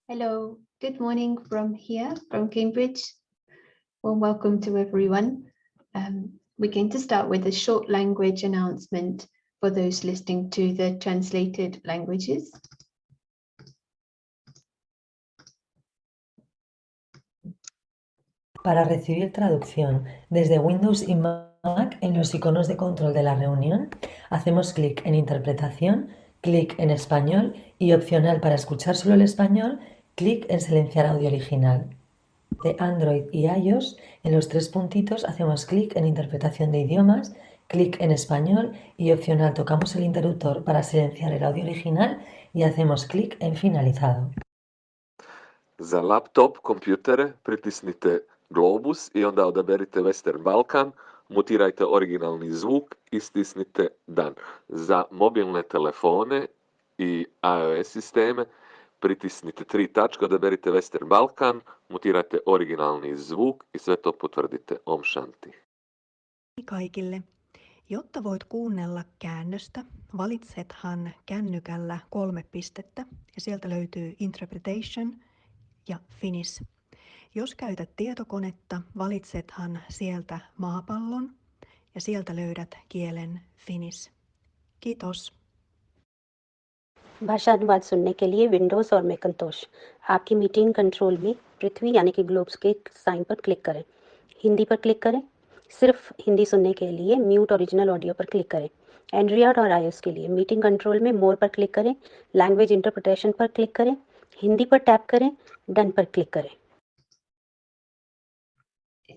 Hello, good morning from here, from Cambridge. Well, welcome to everyone. We're going to start with a short language announcement for those listening to the translated languages. Para recibir traducción desde Windows y Mac en los iconos de control de la reunión, hacemos clic en Interpretación, clic en Español y opcional para escuchar solo el español, clic en Silenciar audio original. De Android y iOS, en los tres puntitos hacemos clic en Interpretación de idiomas, clic en Español y opcional tocamos el interruptor para silenciar el audio original y hacemos clic en Finalizado. Za laptop, kompjutere pritisnite globus i onda odaberite Western Balkan, mutirajte originalni zvuk i stisnite Dan. Za mobilne telefone i iOS sisteme pritisnite 3 tačke, odaberite Western Balkan, mutirajte originalni zvuk i sve to potvrdite. Om Shanti. Kaikille. Jotta voit kuunnella käännöstä, valitsethan kännykällä 3 pistettä ja sieltä löytyy Interpretation ja Finish. Jos käytät tietokonetta, valitsethan sieltä maapallon ja sieltä löydät kielen Finish. Kiitos. भाषा अनुवाद सुनने के लिए Windows और मैकन्टोश आपकी meeting control में पृथ्वी यानी कि ग्लोब्स के साइन पर क्लिक करें। हिंदी पर क्लिक करें। सिर्फ हिंदी सुनने के लिए म्यूट ओरिजिनल ऑडियो पर क्लिक करें। एंड्रॉयड और आईओएस के लिए मीटिंग कंट्रोल में मोर पर क्लिक करें, लैंग्वेज इंटरप्रिटेशन पर क्लिक करें, हिंदी पर टैप करें, डन पर क्लिक करें।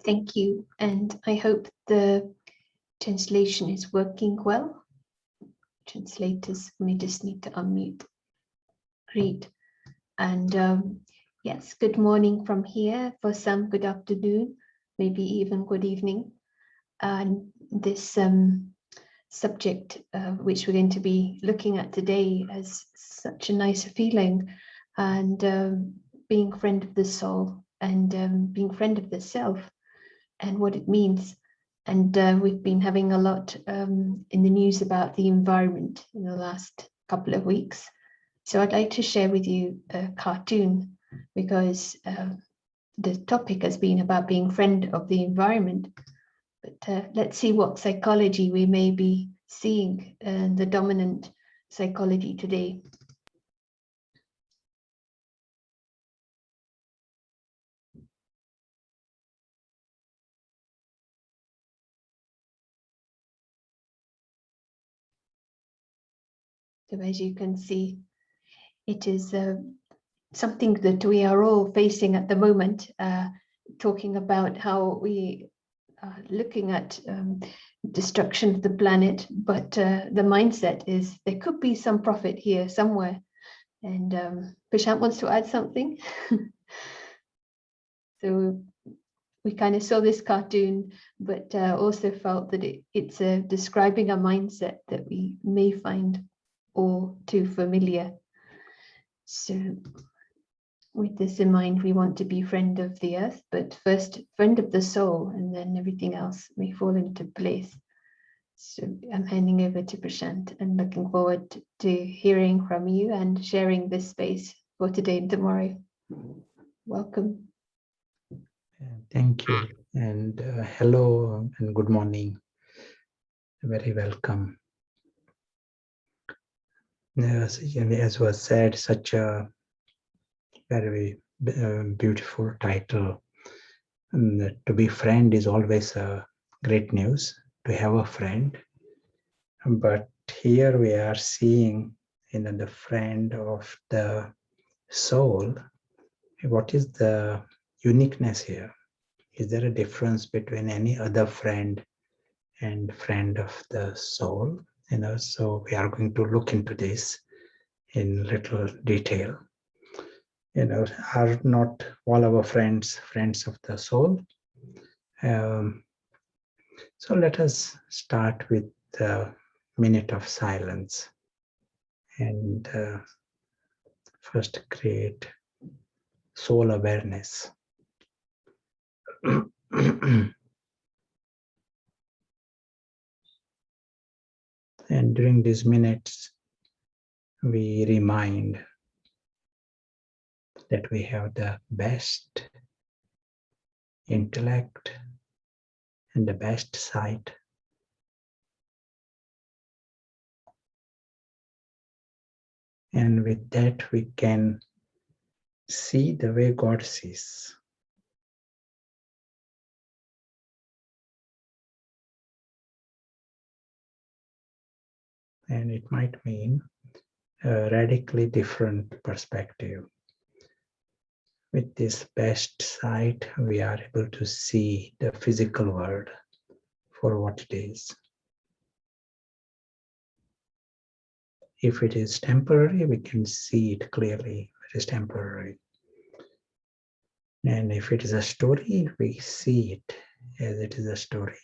Thank you, and I hope the translation is working well. Translators may just need to unmute. Great. And yes, good morning from here. For some, good afternoon, maybe even good evening. And this subject, which we're going to be looking at today, has such a nice feeling, and being friend of the soul and being friend of the self and what it means. And we've been having a lot in the news about the environment in the last couple of weeks. So I'd like to share with you a cartoon because the topic has been about being friend of the environment. But let's see what psychology we may be seeing in the dominant psychology today. So as you can see, it is something that we are all facing at the moment, talking about how we are looking at destruction of the planet, but the mindset is there could be some profit here somewhere. And Prashant wants to add something. So we kind of saw this cartoon, but also felt that it's describing a mindset that we may find all too familiar. So with this in mind, we want to be friend of the earth, but first friend of the soul, and then everything else may fall into place. So I'm handing over to Prashant and looking forward to hearing from you and sharing this space for today and tomorrow. Welcome. Thank you, and hello and good morning. Very welcome. Yes, as was said, such a very beautiful title. And to be friend is always a great news, to have a friend. But here we are seeing the friend of the soul. What is the uniqueness here? Is there a difference between any other friend and friend of the soul? So we are going to look into this in little detail. Are not all our friends friends of the soul? So let us start with the minute of silence and first create soul awareness. And during these minutes, we remind that we have the best intellect and the best sight. And with that, we can see the way God sees. And it might mean a radically different perspective. With this best sight, we are able to see the physical world for what it is. If it is temporary, we can see it clearly. It is temporary. And if it is a story, we see it as it is a story.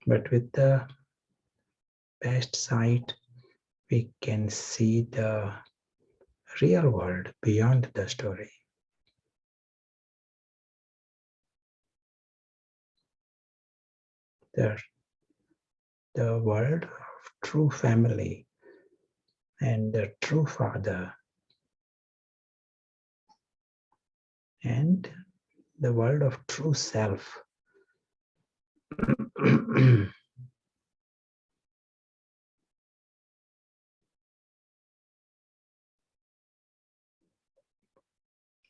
But with the best sight, we can see the real world beyond the story. The world of true family and the true father, and the world of true self.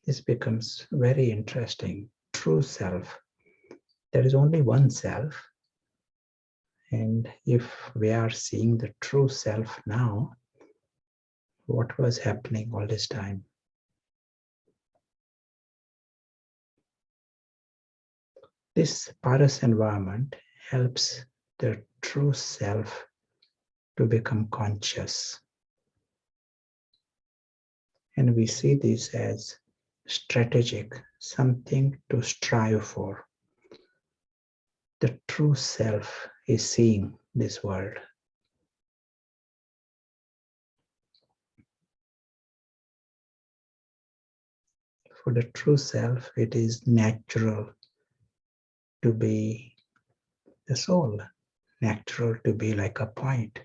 This becomes very interesting. True self. There is only one self. And if we are seeing the true self now, what was happening all this time? This porous environment helps the true self to become conscious. And we see this as strategic, something to strive for. The true self is seeing this world. For the true self, it is natural to be the soul, natural to be like a point,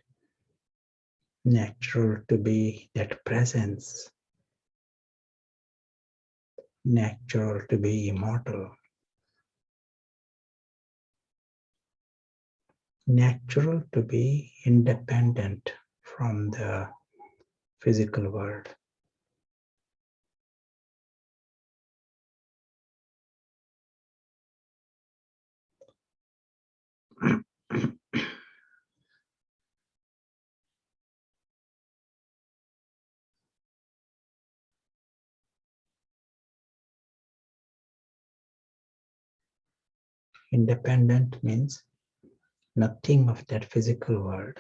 natural to be that presence, natural to be immortal, natural to be independent from the physical world. Independent means nothing of that physical world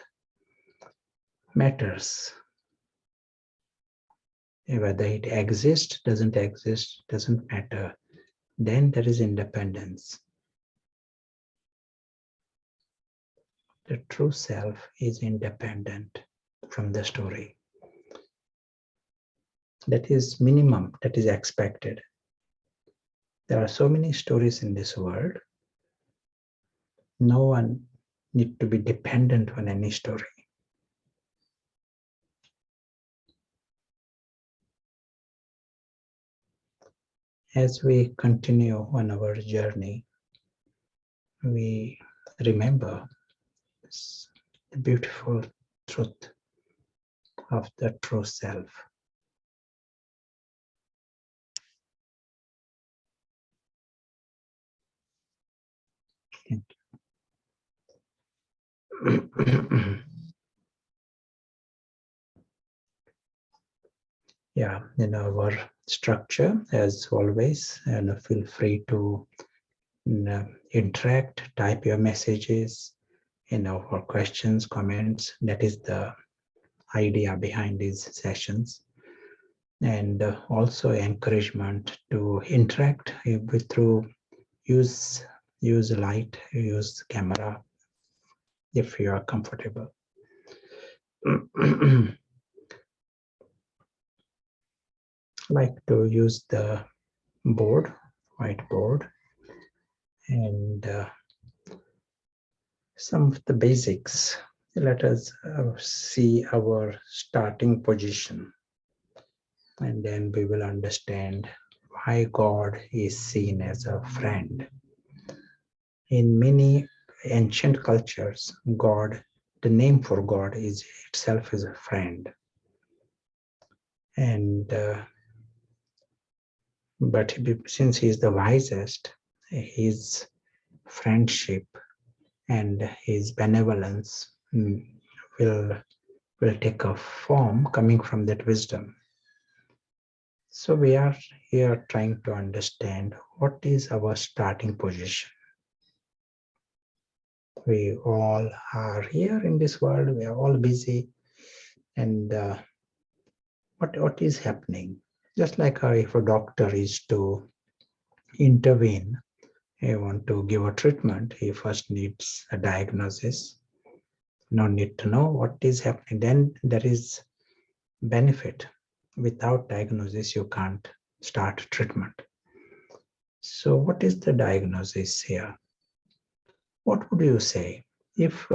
matters. Whether it exists, doesn't matter. Then there is independence. The true self is independent from the story. That is minimum, that is expected. There are so many stories in this world. No one needs to be dependent on any story. As we continue on our journey, we remember the beautiful truth of the true self. Thank you. Yeah, in our structure, as always, and feel free to interact, type your messages, for questions, comments. That is the idea behind these sessions. And also encouragement to interact through use light, use camera if you are comfortable. Like to use the board, whiteboard, and some of the basics Let us see our starting position, and then we will understand why God is seen as a friend. In many ancient cultures, God, the name for God is itself is a friend. And but since he is the wisest, his friendship and his benevolence will take a form coming from that wisdom. So we are here trying to understand what is our starting position. We all are here in this world, we are all busy, and what is happening? Just like if a doctor is to intervene, he want to give a treatment, he first needs a diagnosis. No need to know what is happening, then there is benefit. Without diagnosis, you can't start treatment. So what is the diagnosis here? What would you say if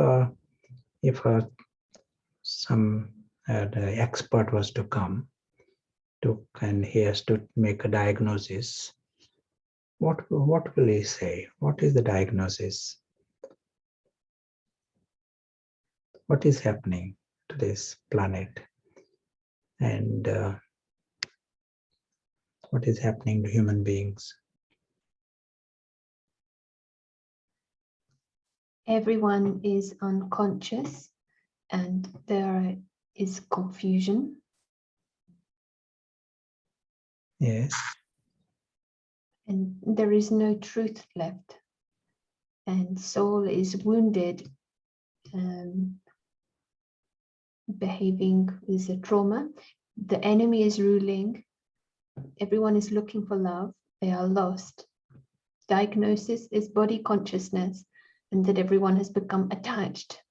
some the expert was to come to, and he has to make a diagnosis? What will he say? What is the diagnosis? What is happening to this planet? And what is happening to human beings? Everyone is unconscious and there is confusion. Yes. And there is no truth left. And soul is wounded, behaving with a trauma. The enemy is ruling. Everyone is looking for love. They are lost. Diagnosis is body consciousness, and that everyone has become attached.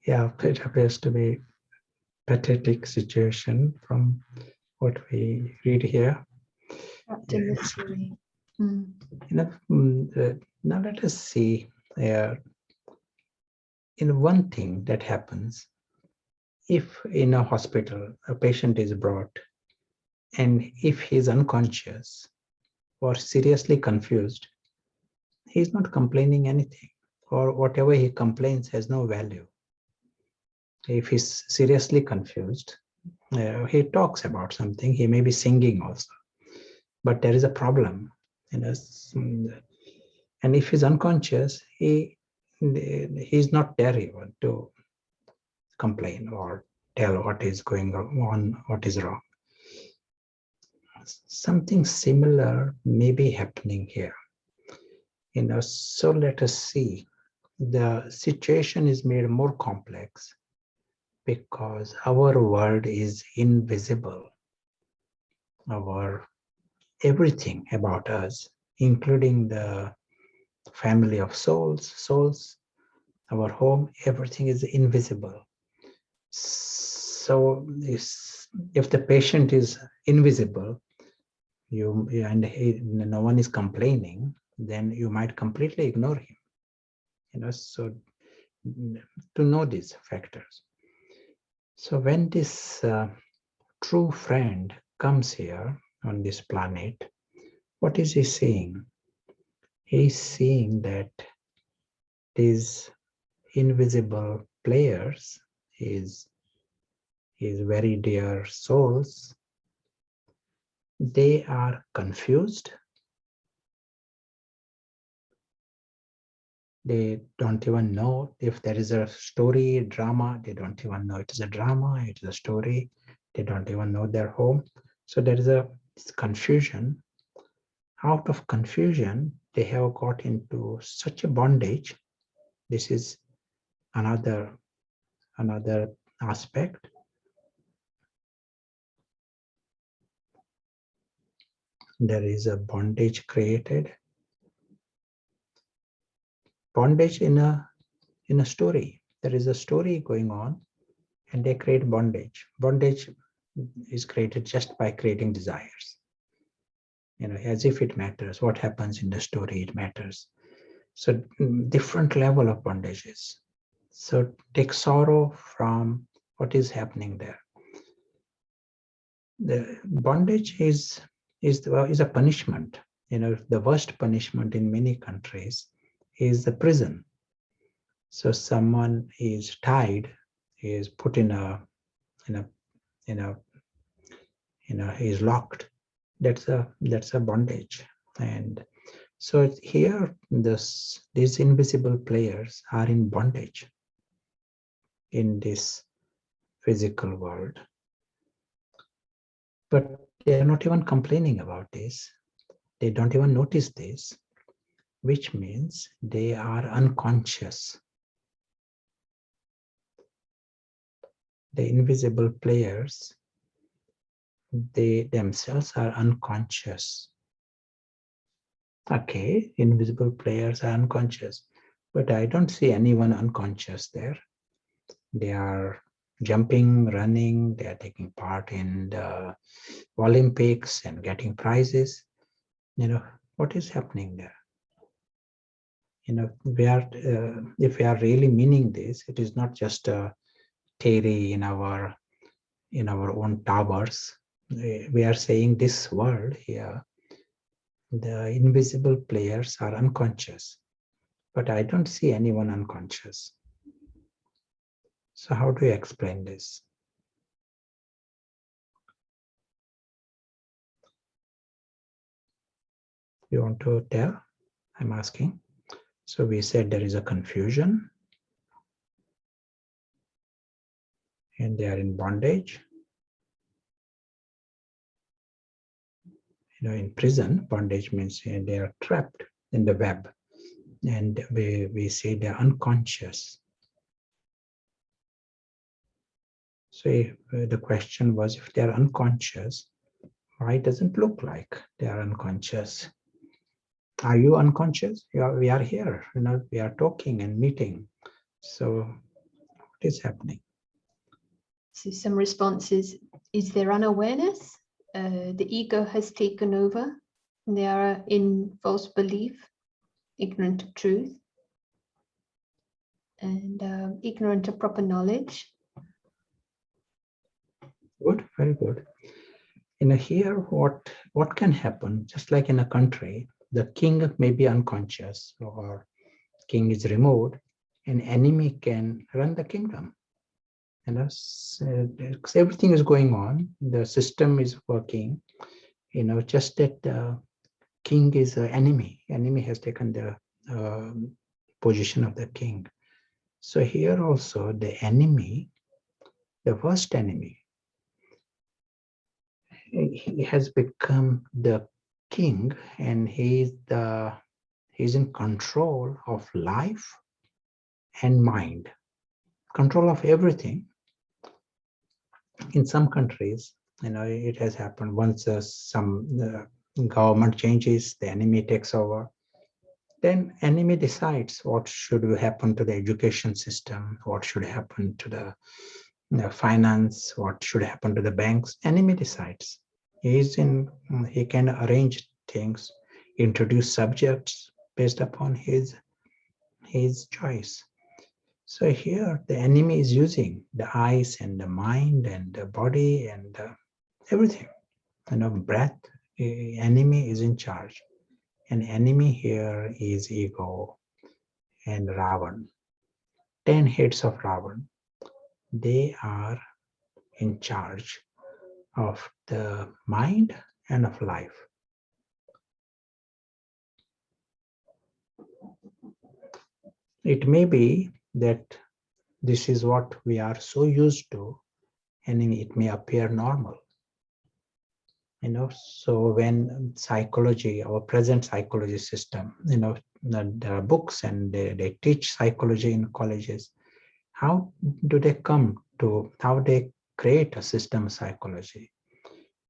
Yeah, it appears to be pathetic situation from what we read here. Trapped in the story. Mm. Now let us see in one thing that happens. If in a hospital a patient is brought, and if he is unconscious or seriously confused, he is not complaining anything, or whatever he complains has no value. If he's seriously confused, he talks about something, he may be singing also, but there is a problem, and if he's unconscious, he's not there even to complain or tell what is going on, what is wrong. Something similar may be happening here. So let us see. The situation is made more complex because our world is invisible. Everything about us, including the family of souls, our home, everything is invisible. So if the patient is invisible, no one is complaining, then you might completely ignore him. So to know these factors. So when this true friend comes here on this planet, what is he seeing? He's seeing that these invisible players, his very dear souls, they are confused. They don't even know if there is a story, drama. They don't even know it is a drama, it is a story. They don't even know their home. So there is this confusion. Out of confusion, they have got into such a bondage. This is another aspect. There is a bondage created. Bondage in a story. There is a story going on, and they create bondage. Bondage is created just by creating desires. As if it matters. What happens in the story, it matters. So different level of bondages. So take sorrow from what is happening there. The bondage is a punishment. The worst punishment in many countries is the prison. So someone is tied, is put in a is locked. That's a bondage. And so here these invisible players are in bondage in this physical world. But they are not even complaining about this. They don't even notice this, which means they are unconscious. The invisible players, they themselves are unconscious. Okay, invisible players are unconscious, but I don't see anyone unconscious there. They are jumping, running, they are taking part in the Olympics and getting prizes. What is happening there? We are, if we are really meaning this, it is not just a theory in our own towers. We are saying this world here, the invisible players are unconscious, but I don't see anyone unconscious. So how do you explain this? You want to tell? I'm asking. So we said there is a confusion and they are in bondage. In prison, bondage means they are trapped in the web. And we say they are unconscious. So the question was, if they are unconscious, why doesn't look like they are unconscious? Are you unconscious? We are here, we are talking and meeting. So what is happening? So some responses: is there unawareness? The ego has taken over. They are in false belief, ignorant of truth, and ignorant of proper knowledge. Good, very good. Here, what can happen? Just like in a country, the king may be unconscious, or king is removed, an enemy can run the kingdom. Everything is going on, the system is working, just that the king is an enemy has taken the position of the king. So here also the enemy, the worst enemy, he has become the king, and he's in control of life and mind, control of everything. In some countries, it has happened. Once some government changes, the enemy takes over. Then enemy decides what should happen to the education system, what should happen to the finance, what should happen to the banks. Enemy decides. He can arrange things, introduce subjects based upon his choice. So here the enemy is using the eyes and the mind and the body and everything. Breath, enemy is in charge. An enemy here is ego and Ravan. 10 heads of Ravan. They are in charge of the mind and of life. It may be that this is what we are so used to, and it may appear normal. So when psychology, our present psychology system, there are books and they teach psychology in colleges. How do they come to, how they create a system of psychology?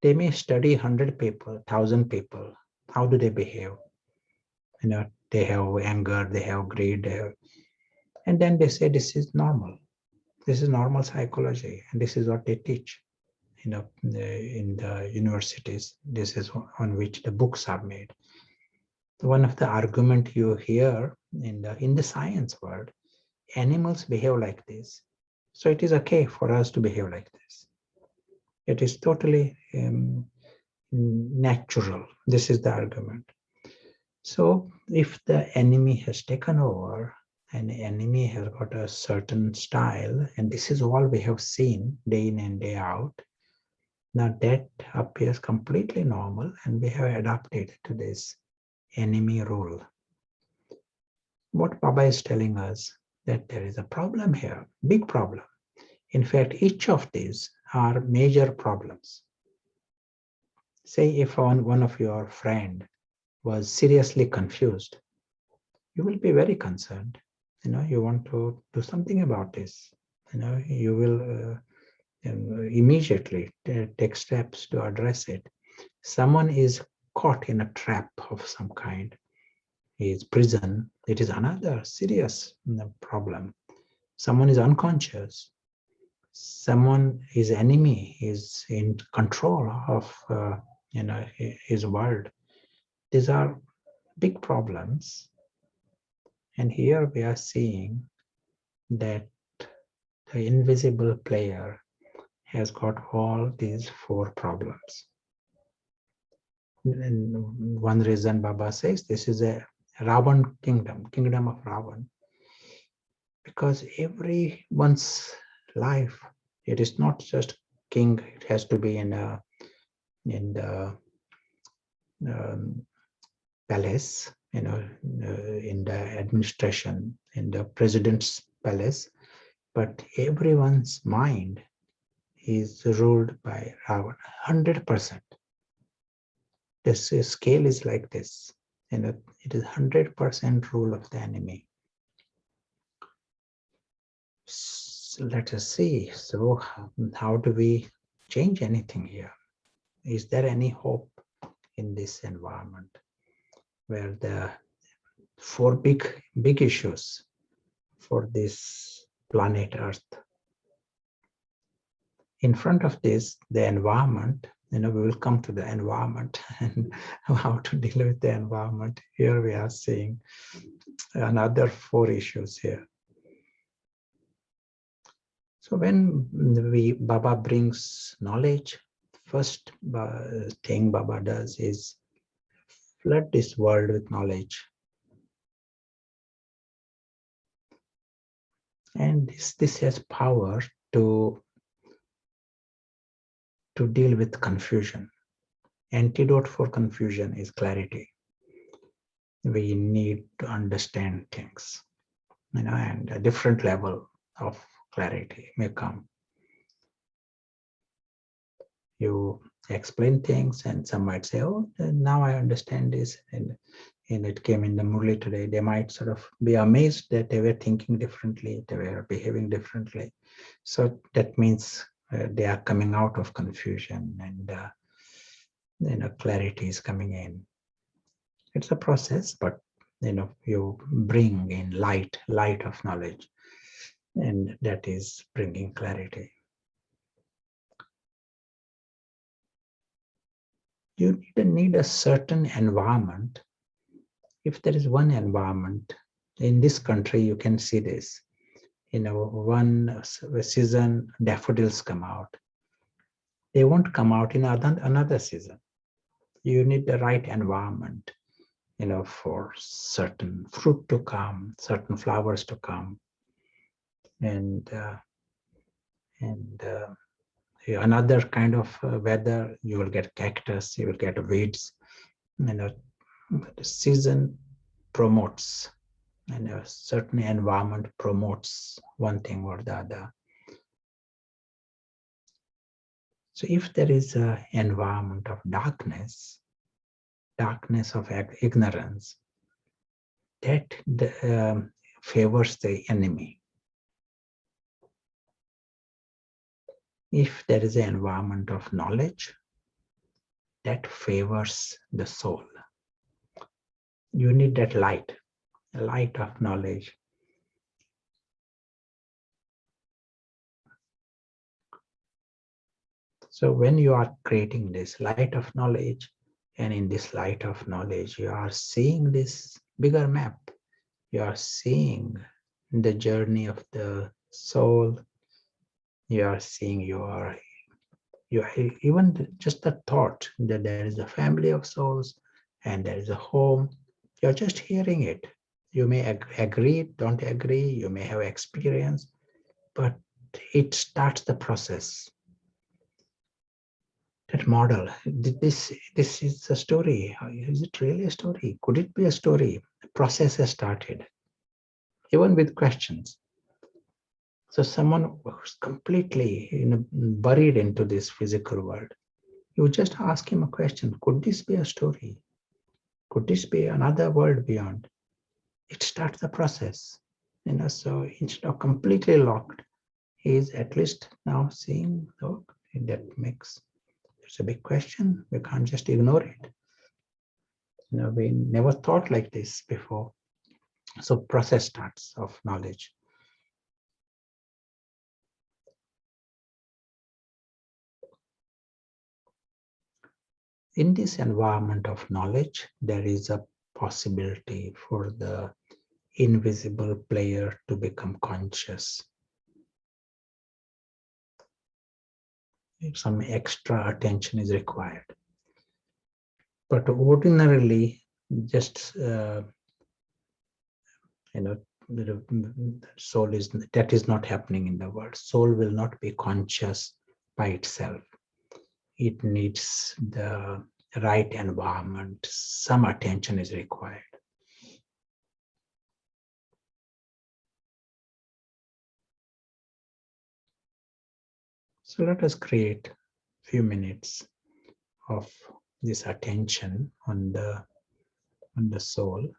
They may study 100 people, 1,000 people. How do they behave? They have anger, they have greed, and then they say this is normal. This is normal psychology, and this is what they teach. In the universities, this is on which the books are made. One of the argument you hear in the science world, animals behave like this. So it is okay for us to behave like this. It is totally natural. This is the argument. So if the enemy has taken over, and the enemy has got a certain style, and this is all we have seen day in and day out, now that appears completely normal, and we have adapted to this enemy rule. What Baba is telling us, that there is a problem here, big problem. In fact, each of these are major problems. Say if one of your friend was seriously confused, you will be very concerned. You want to do something about this. You will immediately take steps to address it. Someone is caught in a trap of some kind, is prison, it is another serious problem. Someone is unconscious, someone is enemy, is in control of his world. These are big problems, and here we are seeing that the invisible player has got all these four problems. And one reason Baba says this is a Ravan kingdom of Ravan, because everyone's life, it is not just king, it has to be in the palace, in the administration, in the president's palace, but everyone's mind is ruled by Ravan, 100%. This scale is like this, it is 100% rule of the enemy. So let us see. So how do we change anything here? Is there any hope in this environment where the four big issues for this planet Earth? In front of this, the environment, we will come to the environment and how to deal with the environment. Here we are seeing another four issues here. So when Baba brings knowledge, first thing Baba does is flood this world with knowledge. And this has power to deal with confusion. Antidote for confusion is clarity. We need to understand things, and a different level of clarity may come. You explain things and some might say, oh, now I understand this. And it came in the Murli today. They might sort of be amazed that they were thinking differently, they were behaving differently. So that means they are coming out of confusion, and clarity is coming in. It's a process, but you bring in light of knowledge, and that is bringing clarity. You need a certain environment. If there is one environment in this country, you can see this. One season daffodils come out. They won't come out in another season. You need the right environment, for certain fruit to come, certain flowers to come, and another kind of weather, you will get cactus, you will get weeds. The season promotes, and a certain environment promotes one thing or the other. So if there is an environment of darkness of ignorance, that favors the enemy. If there is an environment of knowledge, that favors the soul. You need that light, a light of knowledge. So when you are creating this light of knowledge, and in this light of knowledge, you are seeing this bigger map. You are seeing the journey of the soul. You are seeing even just the thought that there is a family of souls and there is a home. You're just hearing it. You may agree, don't agree, you may have experience, but it starts the process. That model, this is a story. Is it really a story? Could it be a story? The process has started, even with questions. So someone who's completely buried into this physical world, you just ask him a question. Could this be a story? Could this be another world beyond? It starts the process. So instead of completely locked, he is at least now seeing, oh, that makes, it's a big question. We can't just ignore it. We never thought like this before. So process starts of knowledge. In this environment of knowledge, there is a possibility for the invisible player to become conscious. Some extra attention is required. But ordinarily, just the soul is not happening in the world. Soul will not be conscious by itself. It needs the right environment. Some attention is required. So let us create a few minutes of this attention on the soul.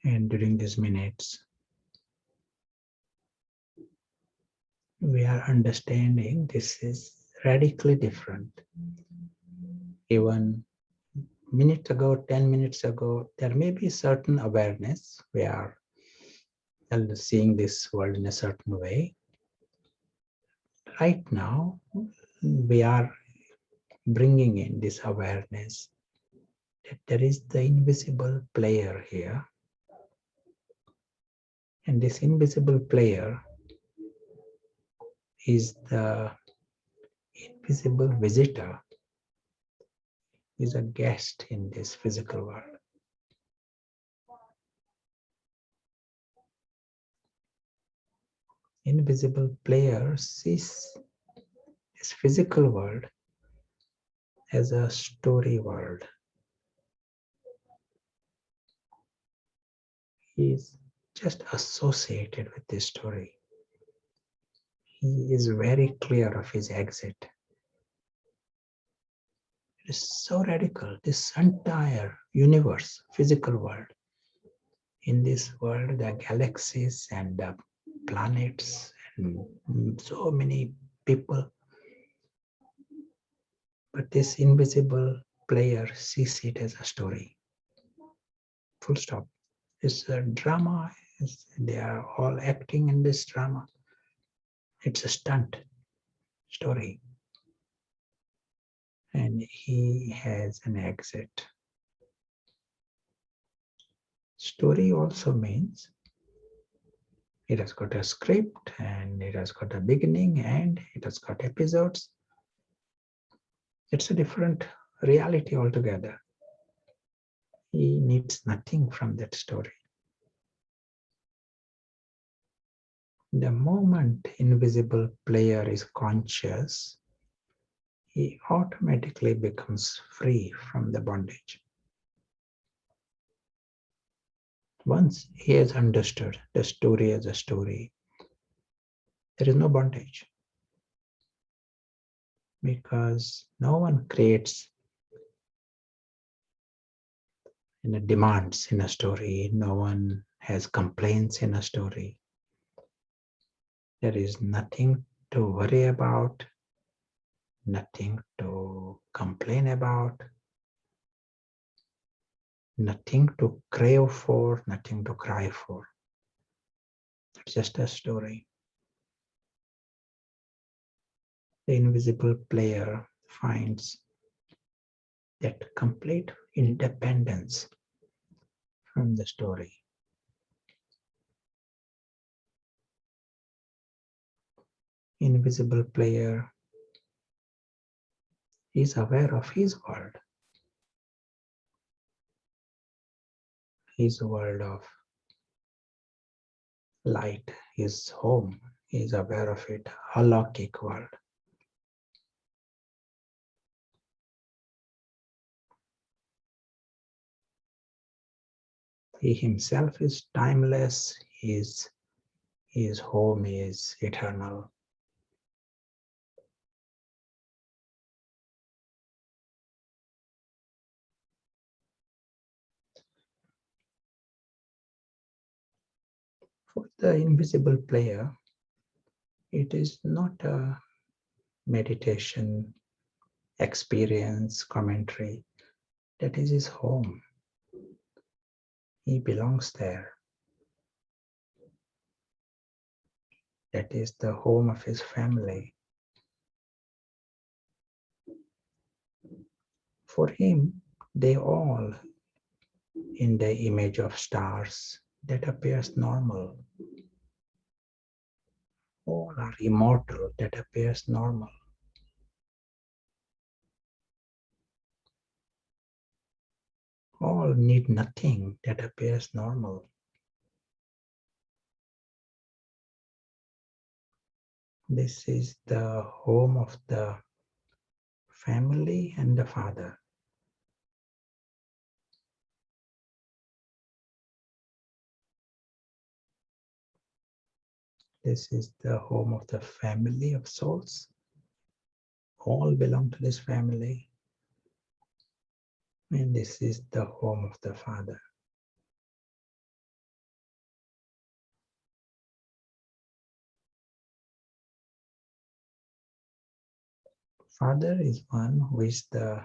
And during these minutes, we are understanding this is radically different. Even minute ago, 10 minutes ago, there may be certain awareness. We are seeing this world in a certain way. Right now, we are bringing in this awareness that there is the invisible player here. And this invisible player is the invisible visitor, is a guest in this physical world. Invisible player sees this physical world as a story world. He is just associated with this story. He is very clear of his exit. It is so radical. This entire universe, physical world. In this world, there are galaxies and planets and so many people. But this invisible player sees it as a story. Full stop. It's a drama. They are all acting in this drama. It's a stunt story. And he has an exit. Story also means it has got a script and it has got a beginning and it has got episodes. It's a different reality altogether. He needs nothing from that story. The moment invisible player is conscious, he automatically becomes free from the bondage. Once he has understood the story as a story, there is no bondage. Because no one creates demands in a story, no one has complaints in a story. There is nothing to worry about, nothing to complain about, nothing to crave for, nothing to cry for. It's just a story. The invisible player finds that complete independence from the story. Invisible player is aware of his world of light, his home, he is aware of it, alaukic world. He himself is timeless, his home is eternal. For the invisible player, it is not a meditation, experience, commentary. That is his home. He belongs there. That is the home of his family. For him, they all in the image of stars, that appears normal. All are immortal, that appears normal. All need nothing, that appears normal. This is the home of the family and the father. This is the home of the family of souls. All belong to this family. And this is the home of the father. Father is one who is the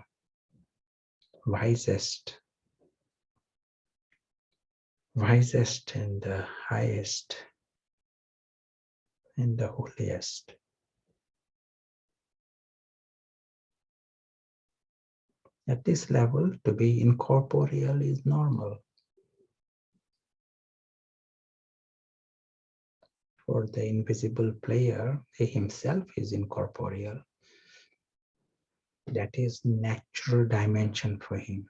wisest and the highest and the holiest. At this level, to be incorporeal is normal. For the invisible player, he himself is incorporeal. That is natural dimension for him.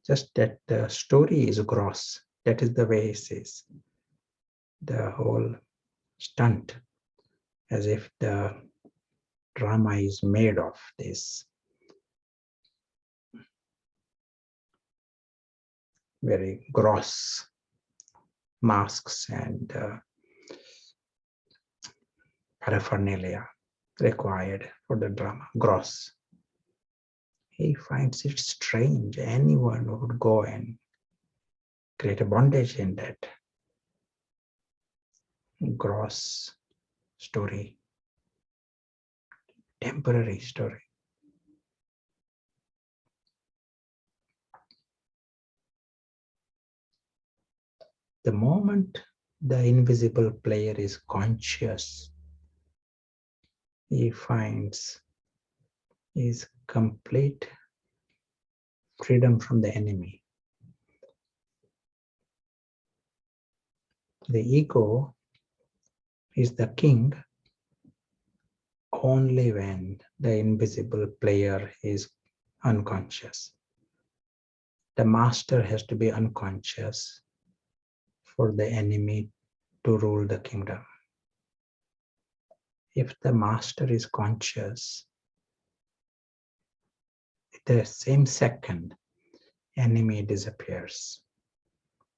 Just that the story is gross. That is the way he says. The whole stunt, as if the drama is made of this very gross masks and paraphernalia required for the drama. Gross. He finds it strange. Anyone would go and create a bondage in that gross story, temporary story. The moment the invisible player is conscious, he finds his complete freedom from the enemy. The ego is the king only when the invisible player is unconscious. The master has to be unconscious for the enemy to rule the kingdom. If the master is conscious, the same second, enemy disappears.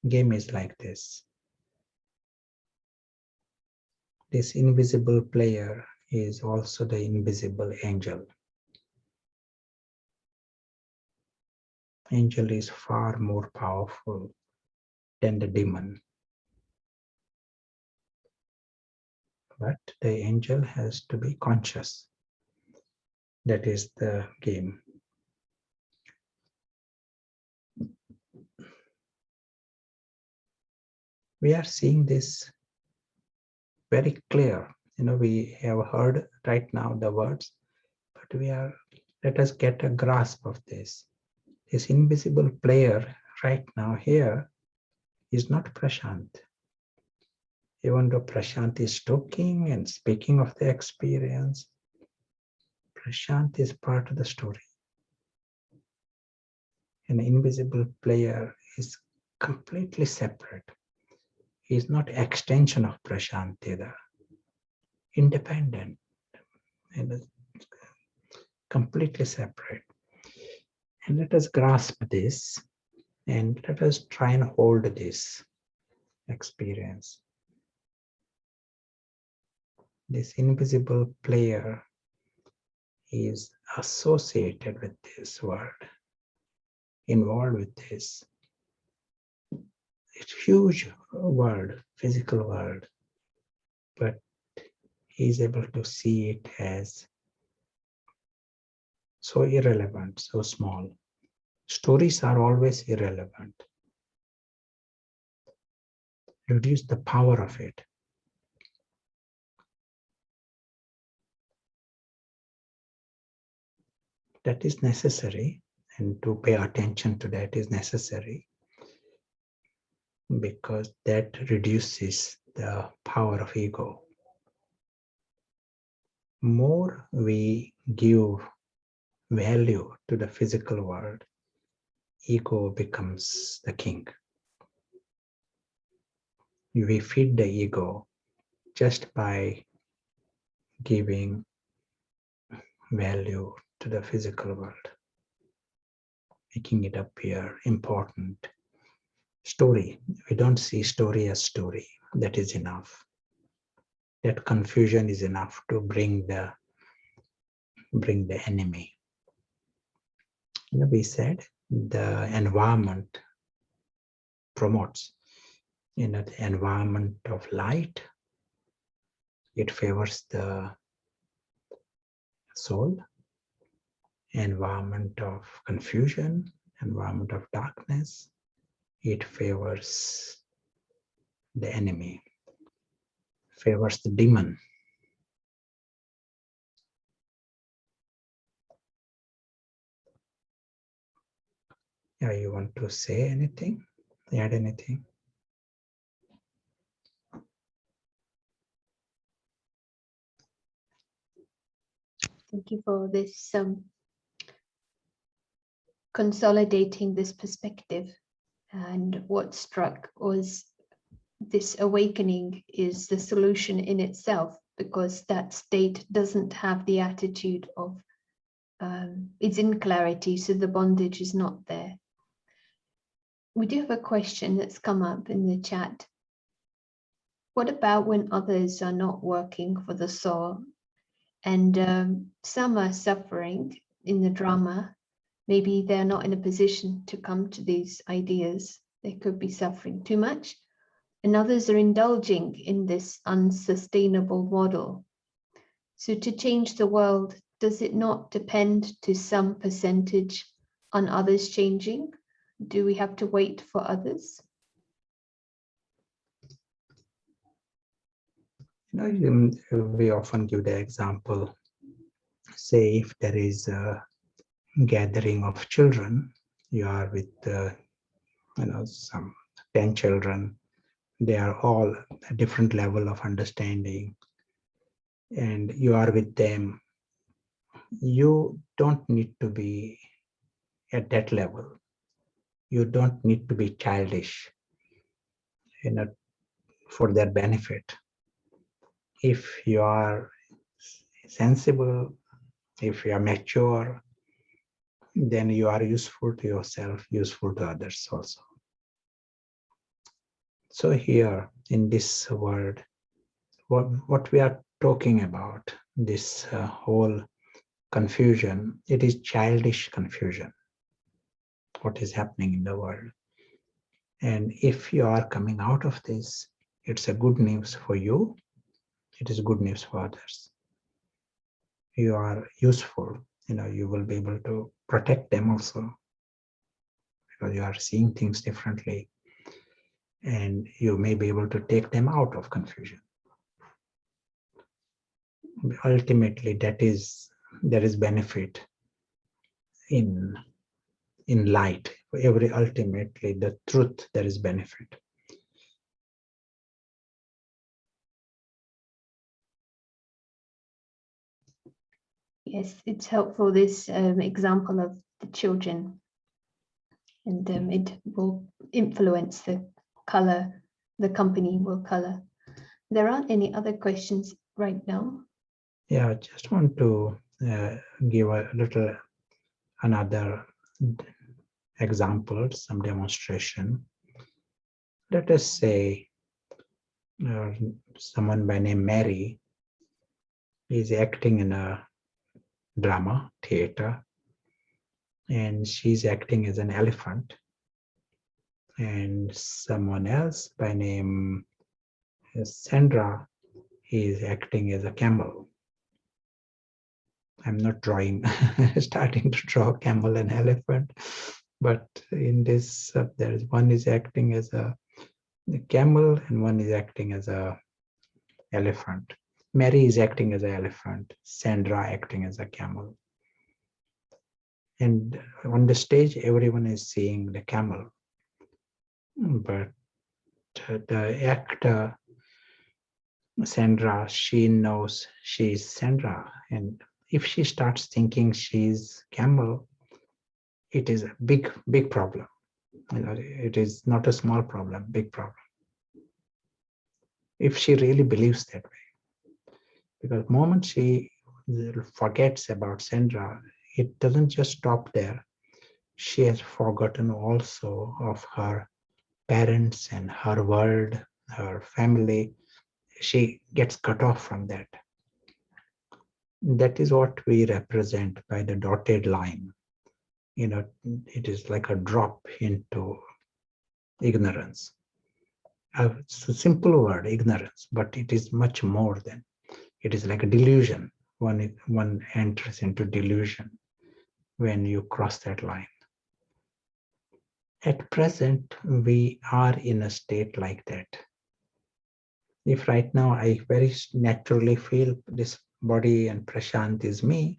Game is like this. This invisible player is also the invisible angel. Angel is far more powerful than the demon. But the angel has to be conscious. That is the game. We are seeing this very clear We have heard right now the words, but let us get a grasp of this. This invisible player right now here is not Prashant. Even though Prashant is talking and speaking of the experience, Prashant is part of the story. An invisible player is completely separate. He is not extension of Prashant either. Independent and completely separate. And let us grasp this and let us try and hold this experience. This invisible player is associated with this world, involved with this. It's huge world, physical world, but he is able to see it as so irrelevant, so small. Stories are always irrelevant. Reduce the power of it. That is necessary, and to pay attention to that is necessary, because that reduces the power of ego. More we give value to the physical world, ego becomes the king. We feed the ego just by giving value to the physical world, making it appear important. Story, we don't see story as story. That is enough. That confusion is enough to bring the enemy. We said the environment promotes, the environment of light. It favors the soul. Environment of confusion, environment of darkness, it favors the enemy, favors the demon. Yeah, you want to say anything? Add anything? Thank you for this consolidating this perspective. And what struck was this awakening is the solution in itself, because that state doesn't have the attitude of it's in clarity, so the bondage is not there. We do have a question that's come up in the chat. What about when others are not working for the soul and some are suffering in the drama? Maybe they're not in a position to come to these ideas. They could be suffering too much, and others are indulging in this unsustainable model. So to change the world, does it not depend to some percentage on others changing? Do we have to wait for others? We often give the example, say if there is a gathering of children, you are with some 10 children, they are all a different level of understanding, and you are with them. You don't need to be at that level. You don't need to be childish, for their benefit. If you are sensible, if you are mature, then you are useful to yourself, useful to others also. So here in this world, what we are talking about, this whole confusion, it is childish confusion, what is happening in the world. And if you are coming out of this, it's a good news for you, it is good news for others. You are useful, you will be able to protect them also, because you are seeing things differently, and you may be able to take them out of confusion. ultimately there is benefit in light. For ultimately the truth, there is benefit. Yes, it's helpful, this example of the children, and it will influence the color, the company will color. There aren't any other questions right now. Yeah, I just want to give a little another example, some demonstration. Let us say someone by name Mary is acting in a drama theater, and she's acting as an elephant, and someone else by name Sandra is acting as a camel. I'm not drawing, starting to draw camel and elephant, but in this, there is one is acting as a camel and one is acting as a elephant. Mary is acting as an elephant, Sandra acting as a camel. And on the stage, everyone is seeing the camel, but the actor Sandra, she knows she's Sandra, and if she starts thinking she's camel, it is a big problem. It is not a small problem, big problem. If she really believes that way, because the moment she forgets about Sandra, it doesn't just stop there. She has forgotten also of her parents and her world, her family. She gets cut off from that. That is what we represent by the dotted line. It is like a drop into ignorance. It's a simple word, ignorance, but it is much more than. It is like a delusion. One enters into delusion when you cross that line. At present, we are in a state like that. If right now I very naturally feel this body and Prashant is me,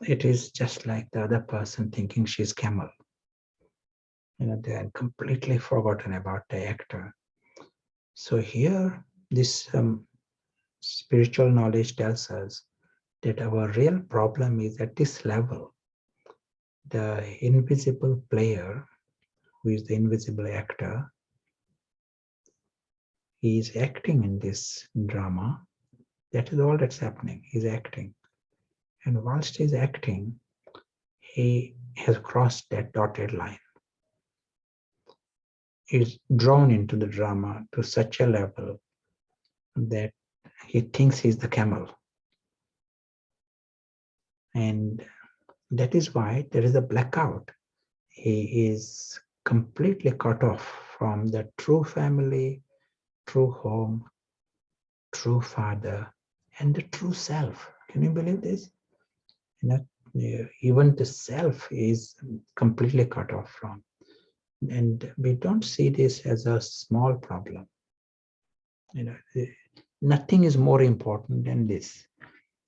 it is just like the other person thinking she's camel. They are completely forgotten about the actor. So here, this spiritual knowledge tells us that our real problem is at this level. The invisible player, who is the invisible actor, he is acting in this drama. That is all that's happening. He's acting. And whilst he's acting, he has crossed that dotted line. He's drawn into the drama to such a level that he thinks he's the camel. And that is why there is a blackout. He is completely cut off from the true family, true home, true father, and the true self. Can you believe this? Even the self is completely cut off from. And we don't see this as a small problem. Nothing is more important than this.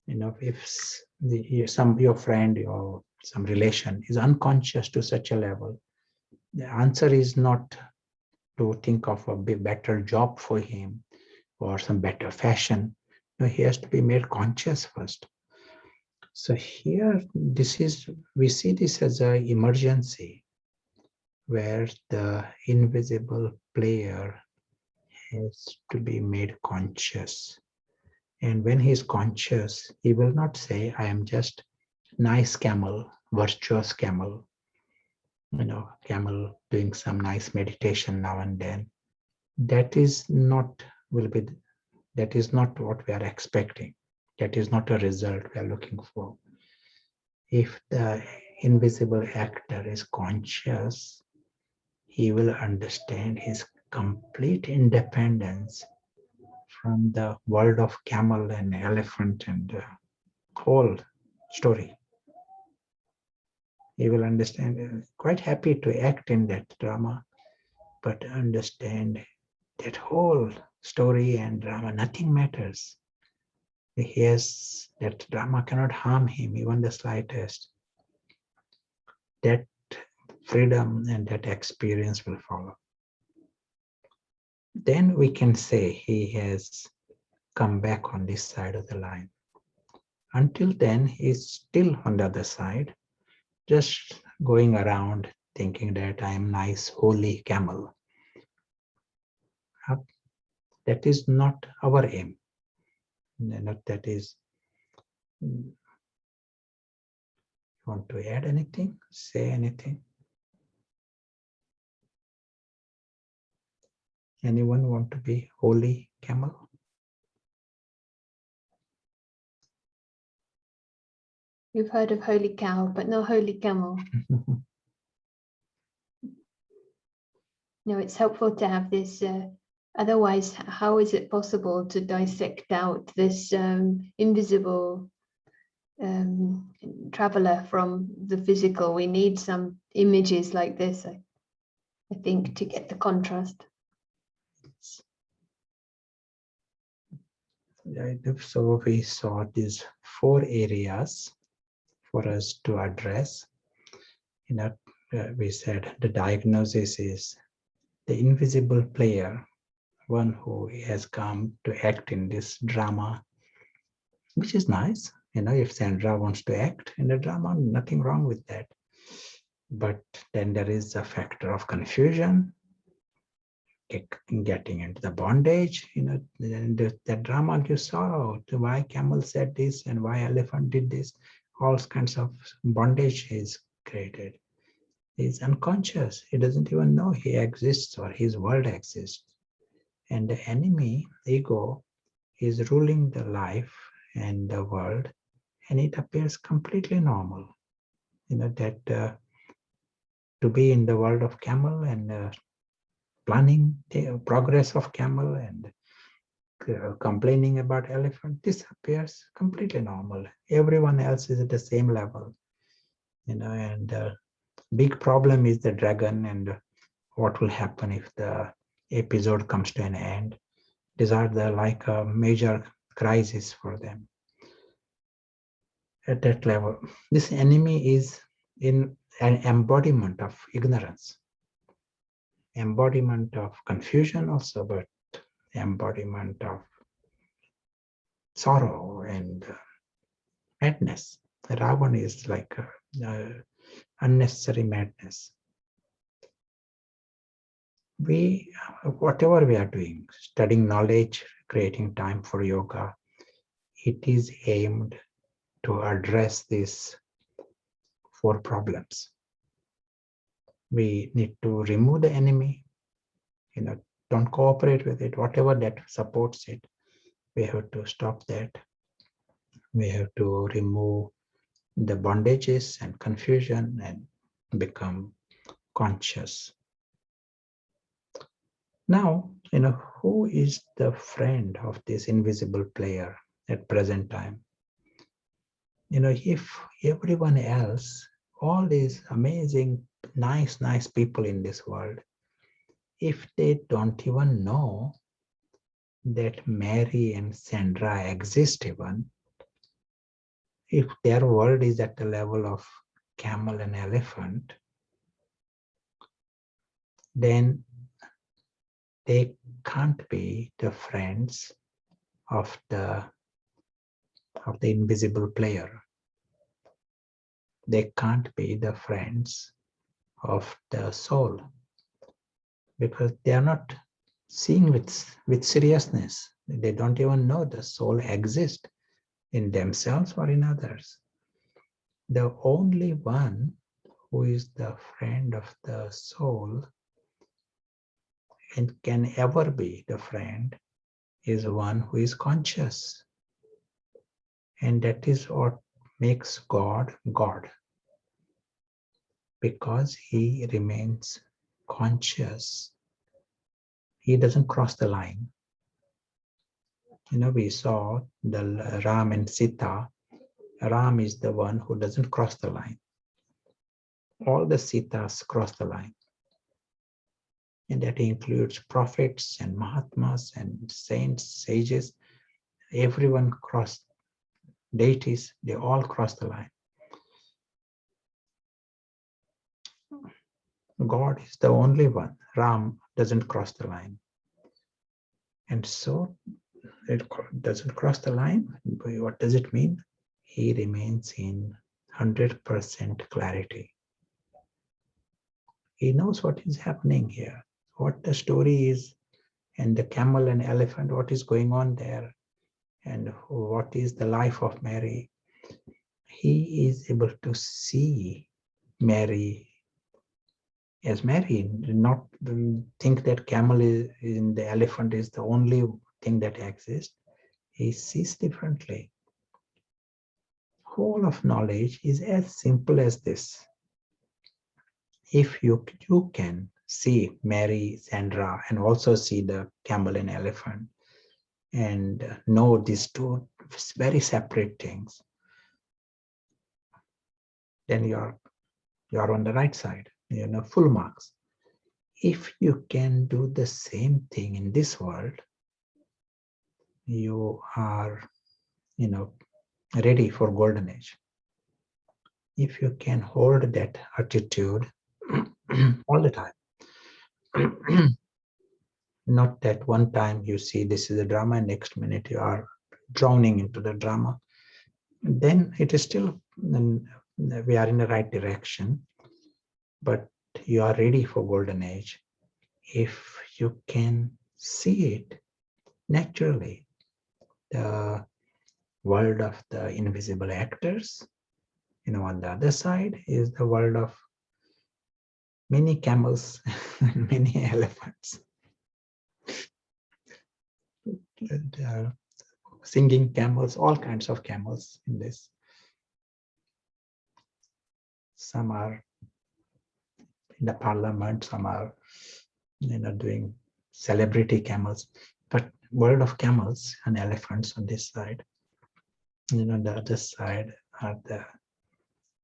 If your friend or some relation is unconscious to such a level, the answer is not to think of a better job for him or some better fashion. No, he has to be made conscious first. So here, we see this as an emergency where the invisible player has to be made conscious. And when he is conscious, he will not say, I am just nice camel, virtuous camel, camel doing some nice meditation now and then. That is not what we are expecting. That is not a result we are looking for. If the invisible actor is conscious, he will understand his complete independence from the world of camel and elephant and whole story. He will understand, quite happy to act in that drama, but understand that whole story and drama, nothing matters. that drama cannot harm him even the slightest. That freedom and that experience will follow. Then we can say he has come back on this side of the line. Until then, he's still on the other side, just going around thinking that I am nice, holy camel. That is not our aim. That is. You want to add anything? Say anything? Anyone want to be holy camel? You've heard of holy cow, but no holy camel. No, it's helpful to have this. Otherwise, how is it possible to dissect out this invisible traveler from the physical? We need some images like this, I think, to get the contrast. So we saw these 4 areas for us to address. We said the diagnosis is the invisible player, one who has come to act in this drama, which is nice. If Sandra wants to act in the drama, nothing wrong with that. But then there is a factor of confusion, getting into the bondage, the drama you saw, why camel said this and why elephant did this, all kinds of bondage is created. He's unconscious. He doesn't even know he exists or his world exists. And the enemy, ego, is ruling the life and the world, and it appears completely normal. That to be in the world of camel and planning the progress of camel and complaining about elephant, this appears completely normal. Everyone else is at the same level. And big problem is the dragon and what will happen if the episode comes to an end. These are like a major crisis for them. At that level, this enemy is in an embodiment of ignorance, embodiment of confusion also, but embodiment of sorrow and madness. Ravan is like unnecessary madness. Whatever we are doing, studying knowledge, creating time for yoga, it is aimed to address these 4 problems. We need to remove the enemy, don't cooperate with it, whatever that supports it. We have to stop that. We have to remove the bondages and confusion and become conscious. Now, who is the friend of this invisible player at present time? If everyone else, all these amazing, nice people in this world, if they don't even know that Mary and Sandra exist even, if their world is at the level of camel and elephant, then they can't be the friends of the invisible player. They can't be the friends of the soul because they are not seeing with seriousness. They don't even know the soul exists in themselves or in others. The only one who is the friend of the soul and can ever be the friend is one who is conscious. And that is what makes God God, because he remains conscious. He doesn't cross the line. We saw the Ram and Sita. Ram is the one who doesn't cross the line. All the Sitas cross the line. And that includes prophets and Mahatmas and saints, sages. everyone crossed, deities, they all cross the line. God is the only one. Ram doesn't cross the line. And so it doesn't cross the line. What does it mean? He remains in 100% clarity. He knows what is happening here, what the story is, and the camel and elephant, what is going on there, and what is the life of Mary. He is able to see Mary as Mary, not think that camel is in the elephant is the only thing that exists. He sees differently. Whole of knowledge is as simple as this. If you can see Mary, Sandra, and also see the camel and elephant, and know these two very separate things, then you're on the right side, full marks. If you can do the same thing in this world, you are, ready for golden age. If you can hold that attitude all the time, not that one time you see this is a drama, and next minute you are drowning into the drama, then it is still, we are in the right direction, but you are ready for golden age. If you can see it naturally, the world of the invisible actors, on the other side is the world of many camels and many elephants. And, singing camels, all kinds of camels in this. Some are in the parliament, some are doing celebrity camels, but world of camels and elephants on this side. On the other side are the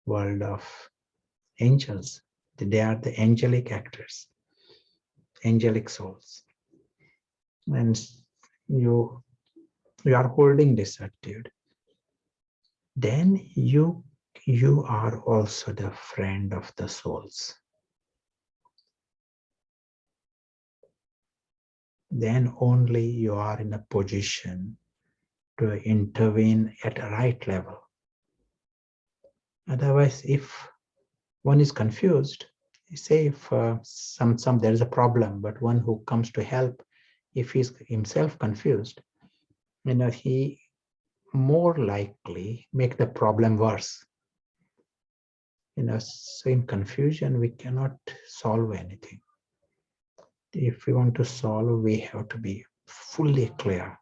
world of angels. They are the angelic actors, angelic souls. And you are holding this attitude. Then you are also the friend of the souls. Then only you are in a position to intervene at a right level. Otherwise, if one is confused, say if there is a problem, but one who comes to help, if he is himself confused, he more likely make the problem worse. So in confusion, we cannot solve anything. If we want to solve, we have to be fully clear.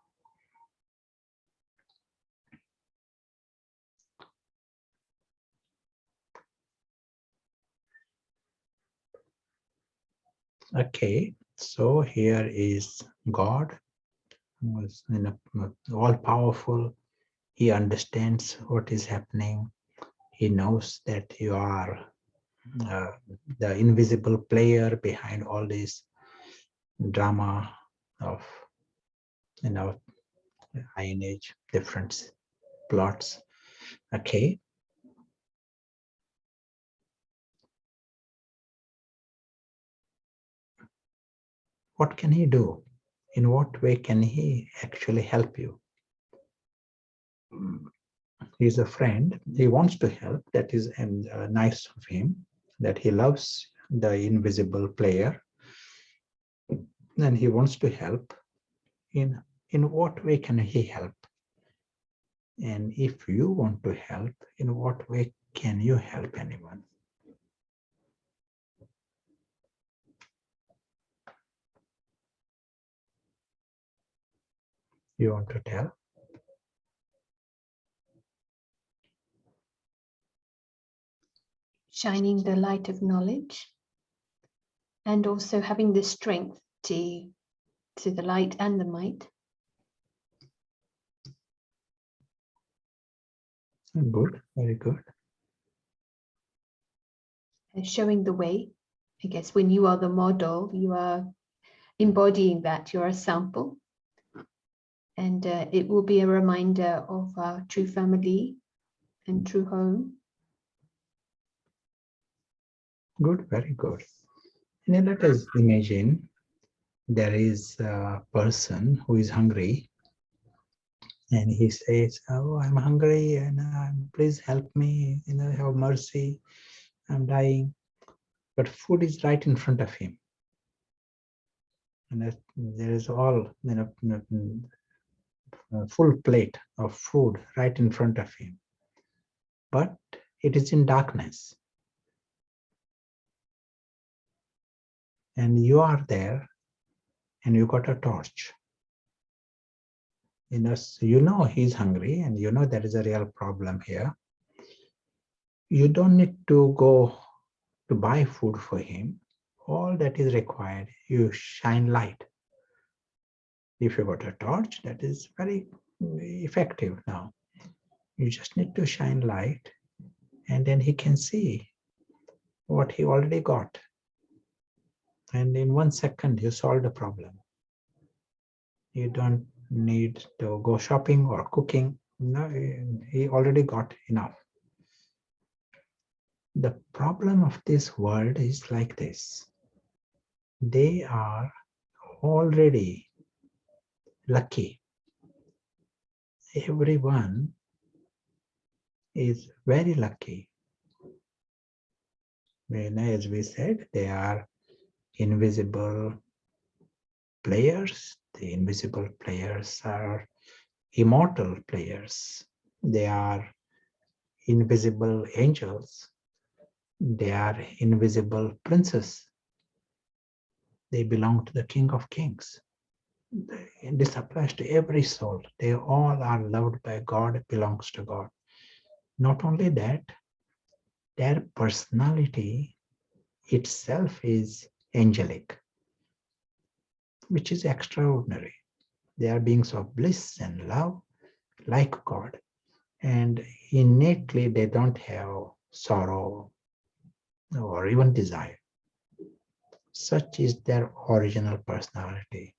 Okay, so here is God, who is all-powerful. He understands what is happening. He knows that you are the invisible player behind all this drama of, Iron Age, different plots. Okay. What can he do? In what way can he actually help you? He's a friend. He wants to help. That is nice of him, that he loves the invisible player. And he wants to help. In what way can he help? And if you want to help, in what way can you help anyone? You want to tell? Shining the light of knowledge, and also having the strength to the light and the might. Good, very good. Showing the way. I guess when you are the model, you are embodying that, you're a sample. and it will be a reminder of our true family and true home. Good, very good. Now let us imagine there is a person who is hungry and he says, "Oh, I'm hungry and please help me, have mercy, I'm dying." But food is right in front of him. And there is all, a full plate of food right in front of him. But it is in darkness. And you are there and you got a torch. So you know he's hungry and you know there is a real problem here. You don't need to go to buy food for him. All that is required, you shine light. If you got a torch, that is very effective now. You just need to shine light and then he can see what he already got. And in 1 second, you solve the problem. You don't need to go shopping or cooking. No, he already got enough. The problem of this world is like this. They are already lucky. Everyone is very lucky. When, as we said, they are invisible players. The invisible players are immortal players. They are invisible angels. They are invisible princes. They belong to the King of Kings. And this applies to every soul. They all are loved by God, belongs to God. Not only that, their personality itself is angelic, which is extraordinary. They are beings of bliss and love, like God. And innately, they don't have sorrow or even desire. Such is their original personality.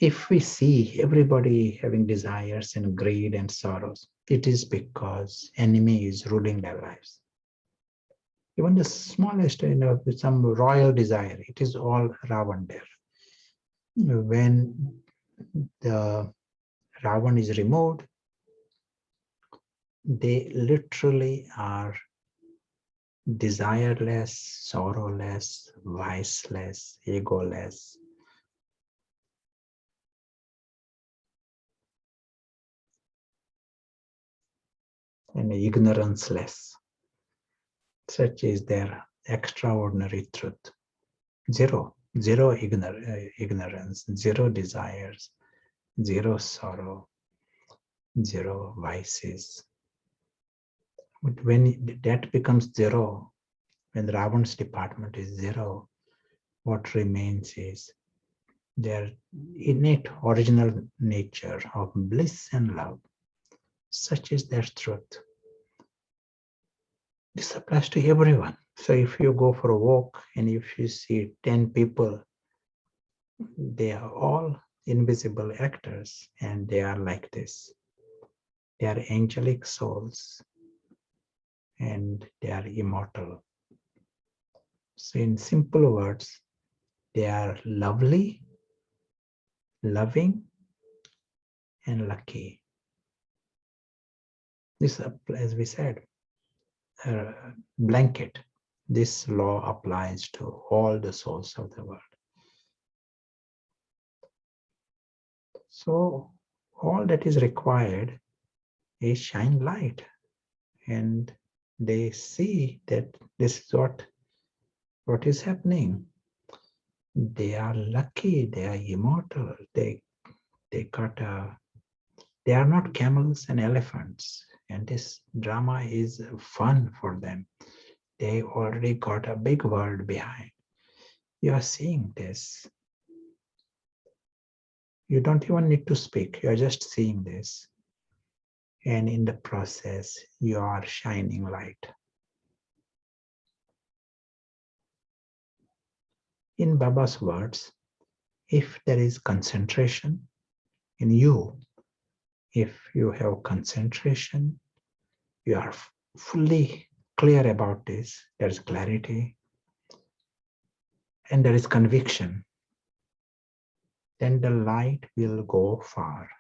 If we see everybody having desires and greed and sorrows, it is because enemy is ruling their lives. Even the smallest, with some royal desire, it is all Ravan there. When the Ravan is removed, they literally are desireless, sorrowless, viceless, egoless. And ignoranceless. Such is their extraordinary truth. Zero ignorance, zero desires, zero sorrow, zero vices. But when that becomes zero, when Ravan's department is zero, what remains is their innate original nature of bliss and love. Such is their truth. This applies to everyone. So if you go for a walk and if you see 10 people, they are all invisible actors and they are like this. They are angelic souls and they are immortal. So in simple words, they are lovely, loving, and lucky. This, as we said, blanket. This law applies to all the souls of the world. So all that is required is shine light, and they see that this is what is happening. They are lucky, they are immortal, they are not camels and elephants, and this drama is fun for them. They already got a big world behind. You are seeing this. You don't even need to speak, you are just seeing this. And in the process, you are shining light. In Baba's words, if there is concentration in you. If you have concentration, you are fully clear about this, there is clarity, and there is conviction, then the light will go far.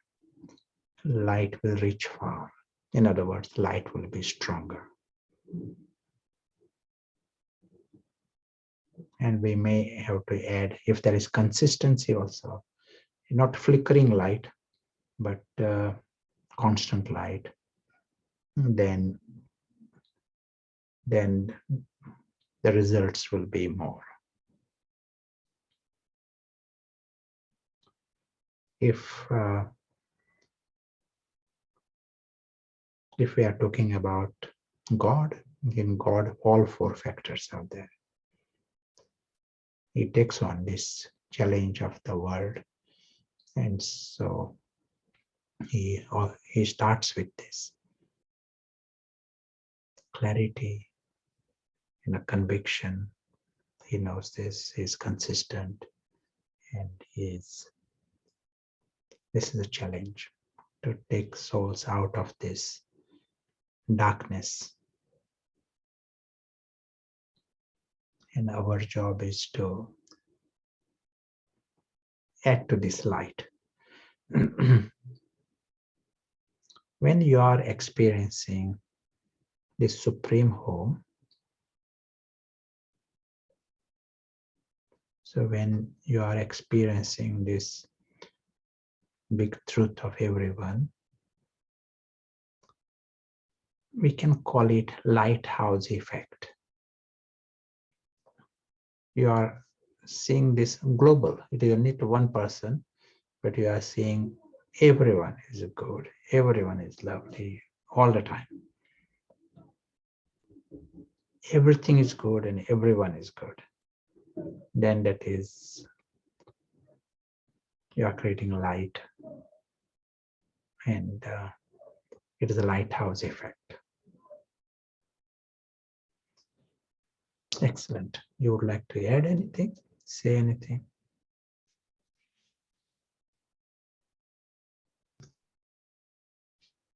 Light will reach far. In other words, light will be stronger. And we may have to add, if there is consistency also, not flickering light, but constant light, then the results will be more. If we are talking about God, in God, all four factors are there. He takes on this challenge of the world, and so he starts with this clarity and a conviction. He knows this, he's consistent, and this is a challenge to take souls out of this darkness. And our job is to add to this light. When you are experiencing this supreme home, so when you are experiencing this big truth of everyone, we can call it lighthouse effect. You are seeing this global. It is not one person, but you are seeing everyone is good, everyone is lovely all the time. Everything is good and everyone is good. Then that is, you are creating light, and it is a lighthouse effect. Excellent. You would like to add anything? Say anything?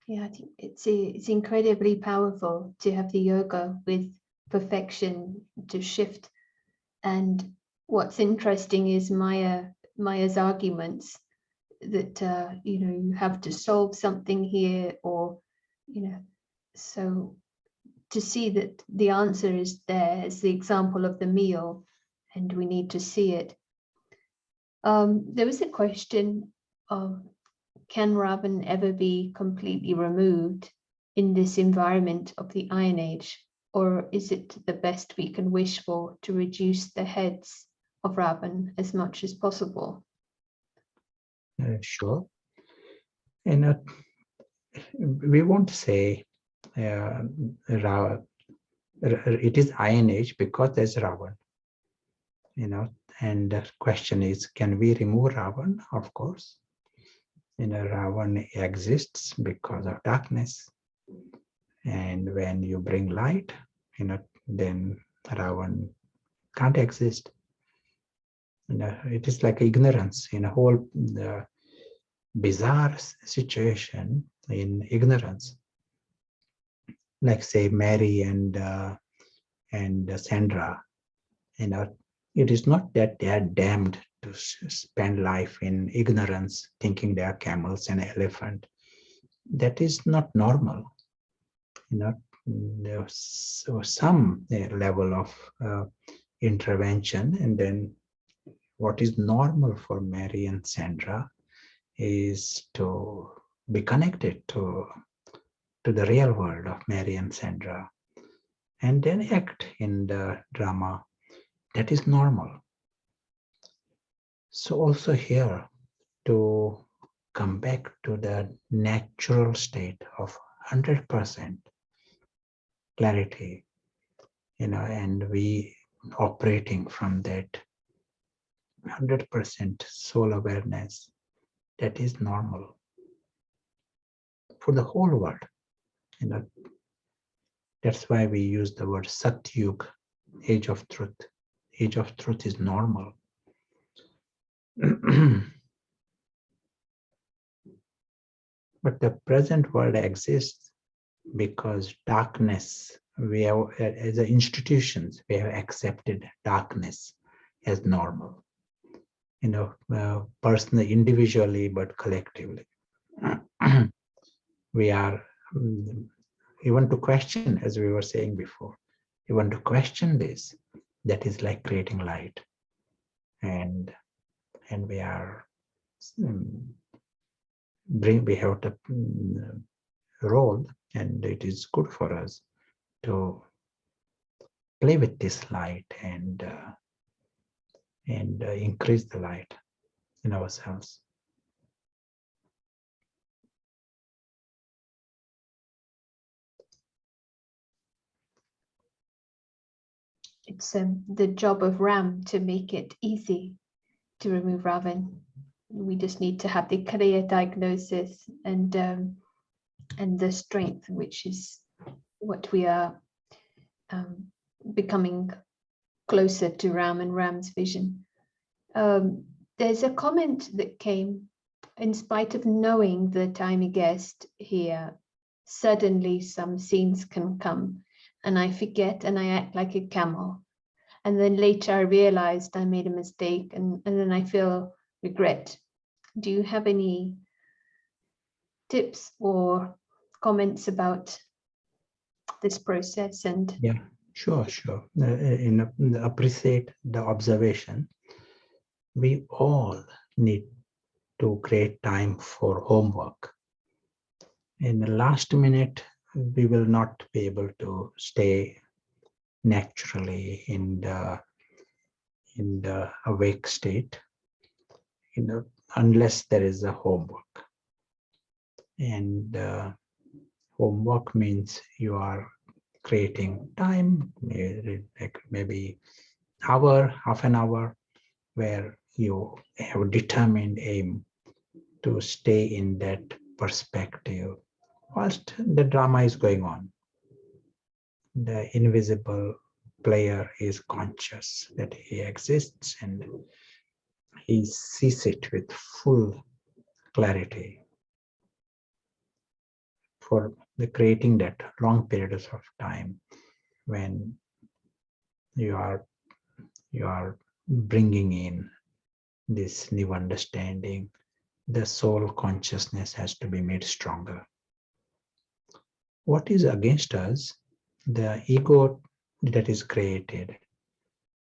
Yeah, I think it's incredibly powerful to have the yoga with perfection to shift. And what's interesting is Maya's arguments that you have to solve something here, or so to see that the answer is there is the example of the meal, and we need to see it. There was a question of, can Ravan ever be completely removed in this environment of the Iron Age, or is it the best we can wish for to reduce the heads of Ravan as much as possible? Sure. And we won't say it is Iron Age because there's Ravan. And the question is, can we remove Ravan? Of course. Ravan exists because of darkness. And when you bring light, then Ravan can't exist. It is like ignorance in a whole bizarre situation in ignorance. Like say Mary and Sandra, it is not that they are damned to spend life in ignorance, thinking they are camels and elephant. That is not normal. There's some level of intervention, and then what is normal for Mary and Sandra is to be connected to the real world of Mary and Sandra, and then act in the drama. That is normal. So also here, to come back to the natural state of 100% clarity, and we operating from that 100% soul awareness, that is normal for the whole world. That's why we use the word Satyug, age of truth. Age of truth is normal. But the present world exists because darkness, we have, as institutions, we have accepted darkness as normal, personally, individually, but collectively. We are, you want to question, as we were saying before, you want to question this, that is like creating light. And we are, we have the role, and it is good for us to play with this light and increase the light in ourselves. It's the job of Ram to make it easy to remove Ravan. We just need to have the clear diagnosis and the strength, which is what we are becoming closer to Ram and Ram's vision. There's a comment that came, in spite of knowing that I'm a guest here, suddenly some scenes can come and I forget and I act like a camel. And then later I realized I made a mistake and then I feel regret. Do you have any tips or comments about this process? And yeah, sure. Appreciate the observation. We all need to create time for homework. In the last minute, we will not be able to stay naturally in the awake state, unless there is a homework. And homework means you are creating time, maybe hour, half an hour, where you have a determined aim to stay in that perspective whilst the drama is going on. The invisible player is conscious that he exists and he sees it with full clarity. For the creating that long periods of time when you are bringing in this new understanding, the soul consciousness has to be made stronger. What is against us? The ego that is created.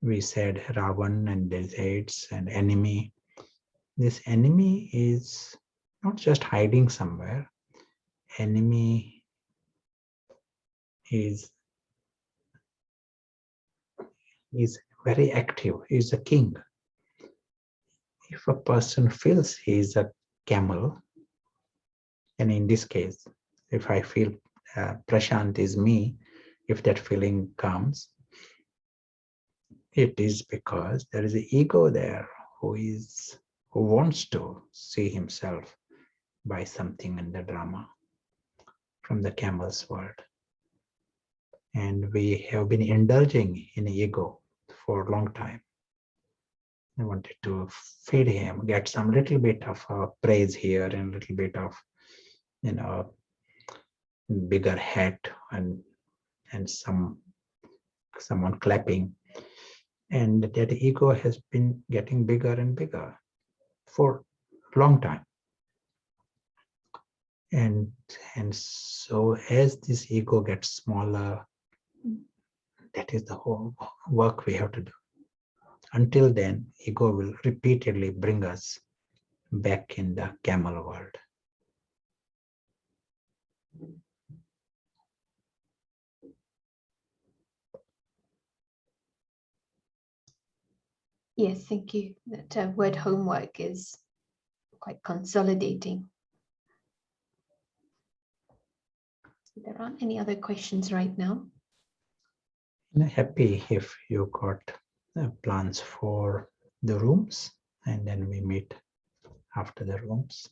We said Ravan and desires and enemy. This enemy is not just hiding somewhere. Enemy is very active. He's a king. If a person feels he is a camel, and in this case, if I feel Prashant is me, if that feeling comes, it is because there is an ego there who wants to see himself by something in the drama from the camel's world. And we have been indulging in ego for a long time. I wanted to feed him, get some little bit of praise here and a little bit of, bigger hat and someone clapping. And that ego has been getting bigger and bigger for a long time. And so as this ego gets smaller, that is the whole work we have to do. Until then, ego will repeatedly bring us back in the camel world. yes, thank you. That word homework is quite consolidating. So there aren't any other questions right now. I'm happy if you got plans for the rooms, and then we meet after the rooms.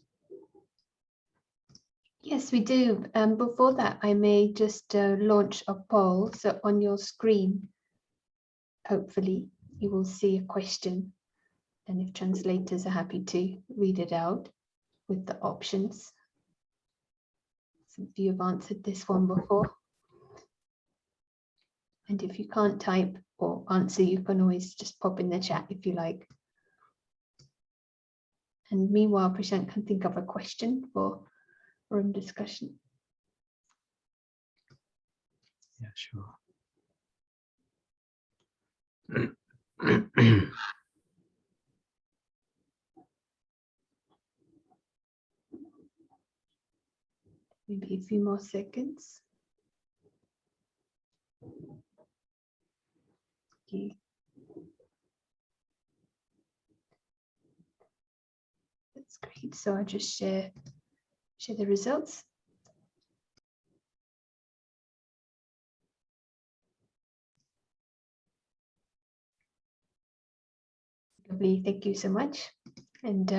Yes, we do. Before that, I may just launch a poll. So on your screen, hopefully, you will see a question. And if translators are happy to read it out with the options. some of you have answered this one before. And if you can't type or answer, you can always just pop in the chat if you like. And meanwhile, Prashant can think of a question for room discussion. Yeah, sure. Maybe a few more seconds. Okay. That's great. So I'll just share the results. Lovely, thank you so much. And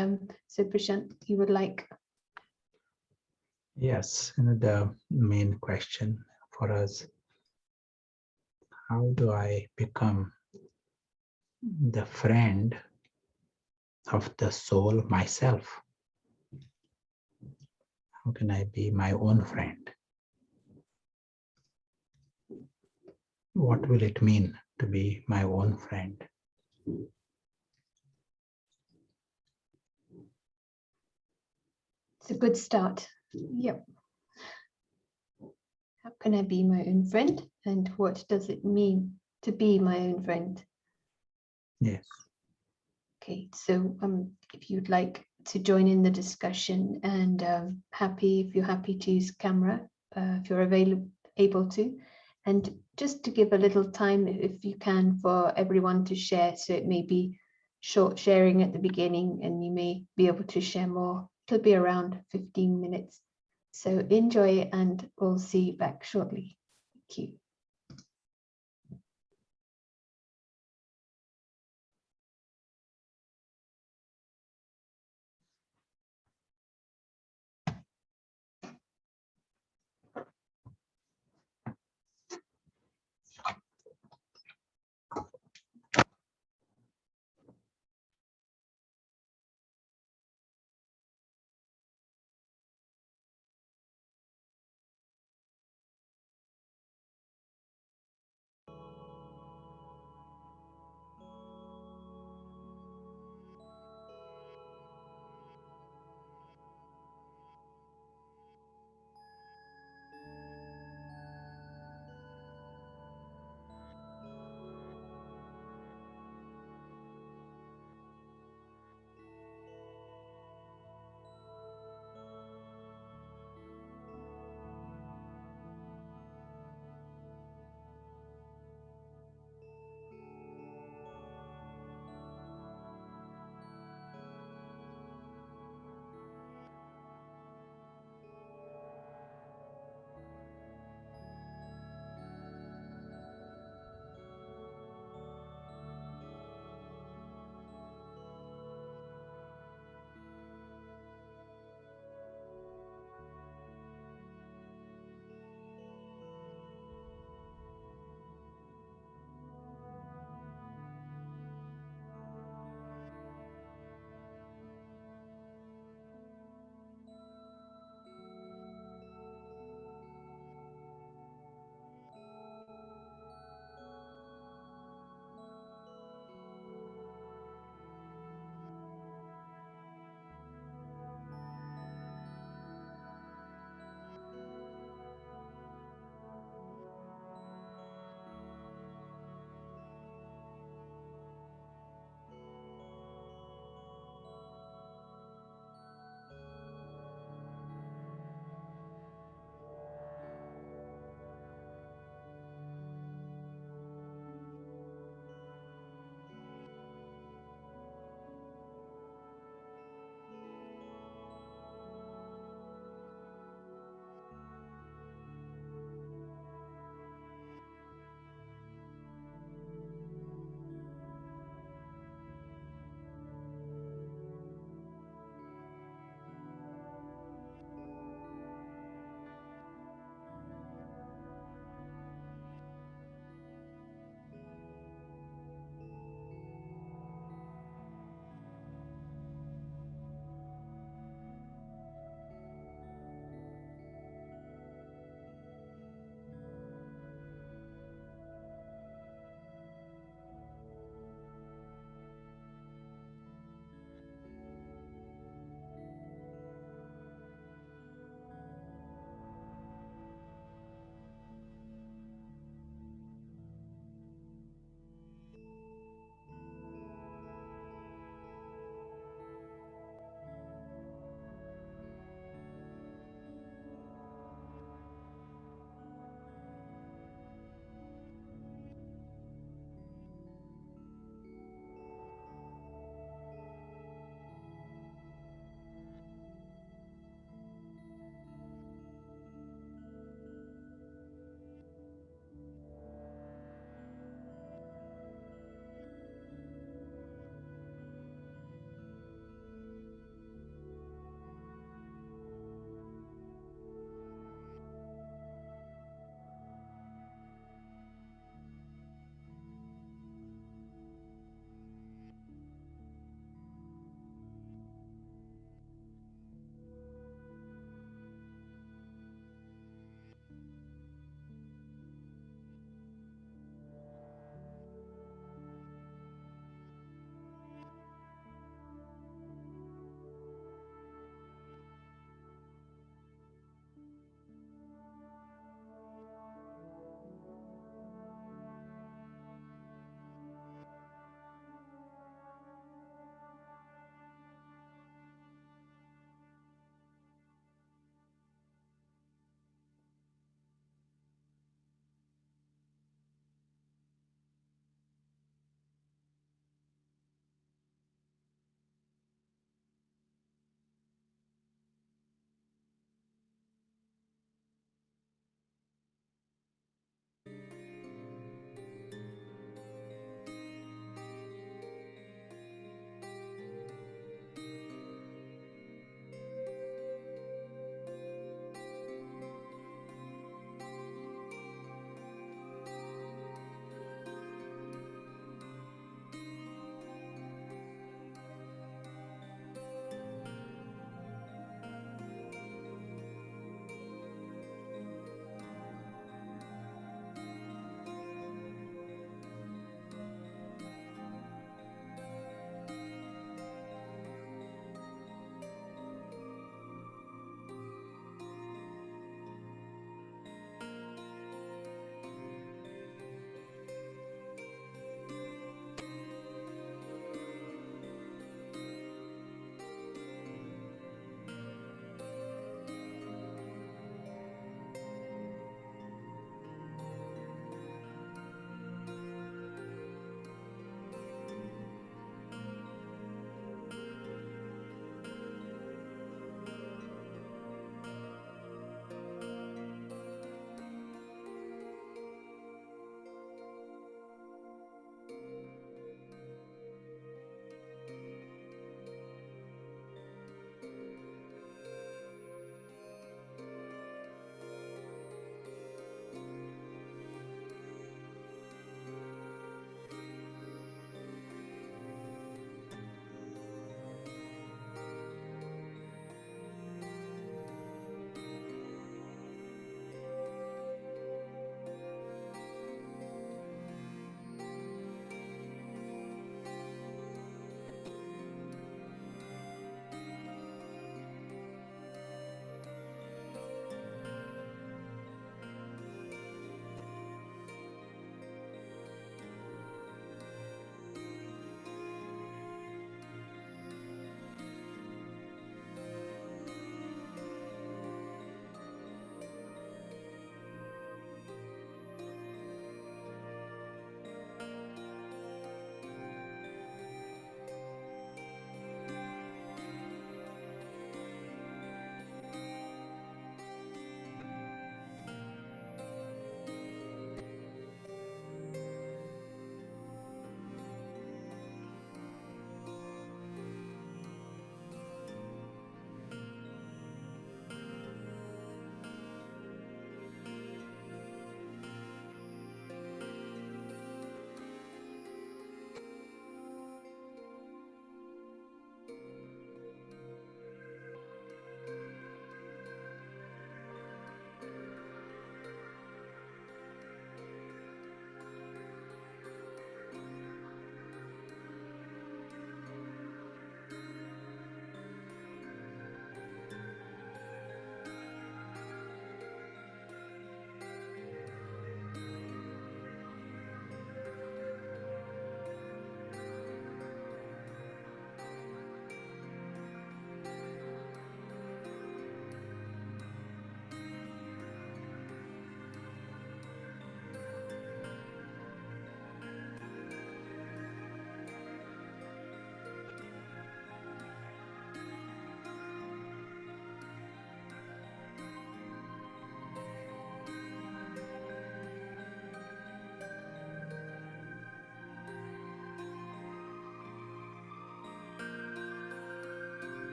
so Prashant, you would like? Yes, the main question for us, how do I become the friend of the soul myself? How can I be my own friend? What will it mean to be my own friend? It's a good start. Yep. How can I be my own friend? And what does it mean to be my own friend? Yes. Okay, so if you'd like to join in the discussion, and if you're happy to use camera, if you're able to, and just to give a little time, if you can, for everyone to share. So it may be short sharing at the beginning, and you may be able to share more. It'll be around 15 minutes. So enjoy, and we'll see you back shortly. Thank you.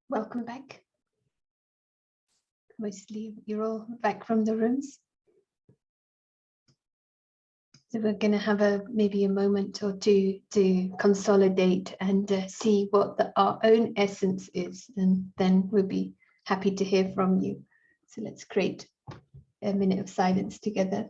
welcome back. Mostly you're all back from the rooms. So we're going to have maybe a moment or two to consolidate and see what our own essence is, and then we'll be happy to hear from you. So let's create a minute of silence together.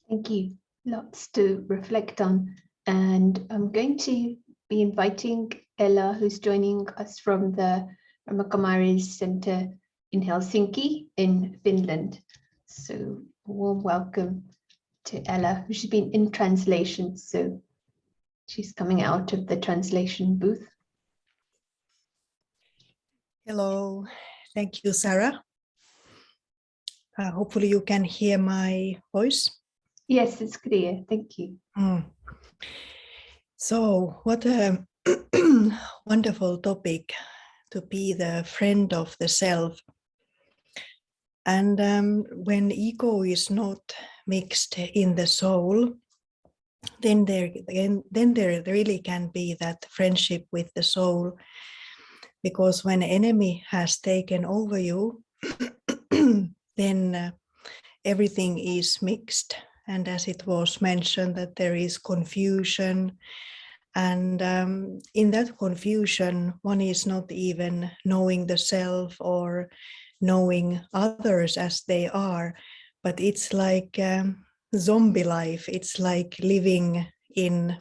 Thank you. Lots to reflect on. And I'm going to be inviting Ella, who's joining us from the Ramakumaris Center in Helsinki in Finland. So a warm welcome to Ella, who's been in translation. So she's coming out of the translation booth. Hello, thank you, Sarah. Hopefully you can hear my voice. Yes, it's clear. Thank you. So what a wonderful topic, to be the friend of the self. And when ego is not mixed in the soul, then there really can be that friendship with the soul. Because when enemy has taken over you, then everything is mixed. And as it was mentioned, that there is confusion. And in that confusion, one is not even knowing the self or knowing others as they are, but it's like zombie life. It's like living in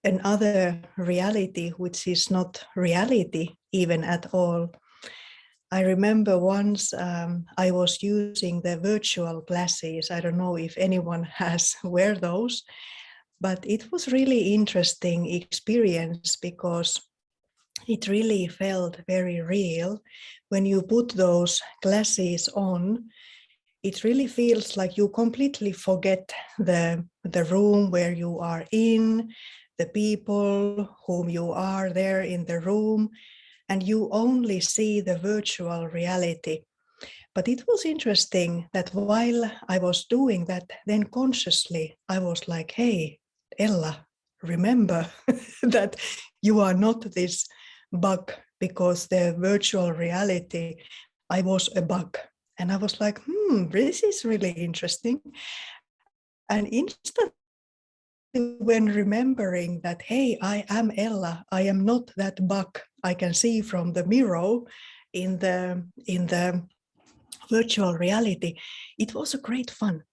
another reality, which is not reality even at all. I remember once I was using the virtual glasses. I don't know if anyone has wear those, but it was really interesting experience because it really felt very real. When you put those glasses on, it really feels like you completely forget the room where you are in, the people whom you are there in the room, and you only see the virtual reality. But it was interesting that while I was doing that, then consciously I was like, hey, Ella, remember that you are not this bug, because the virtual reality, I was a bug. And I was like, this is really interesting. And instantly when remembering that, hey, I am Ella, I am not that bug I can see from the mirror in the virtual reality, it was a great fun.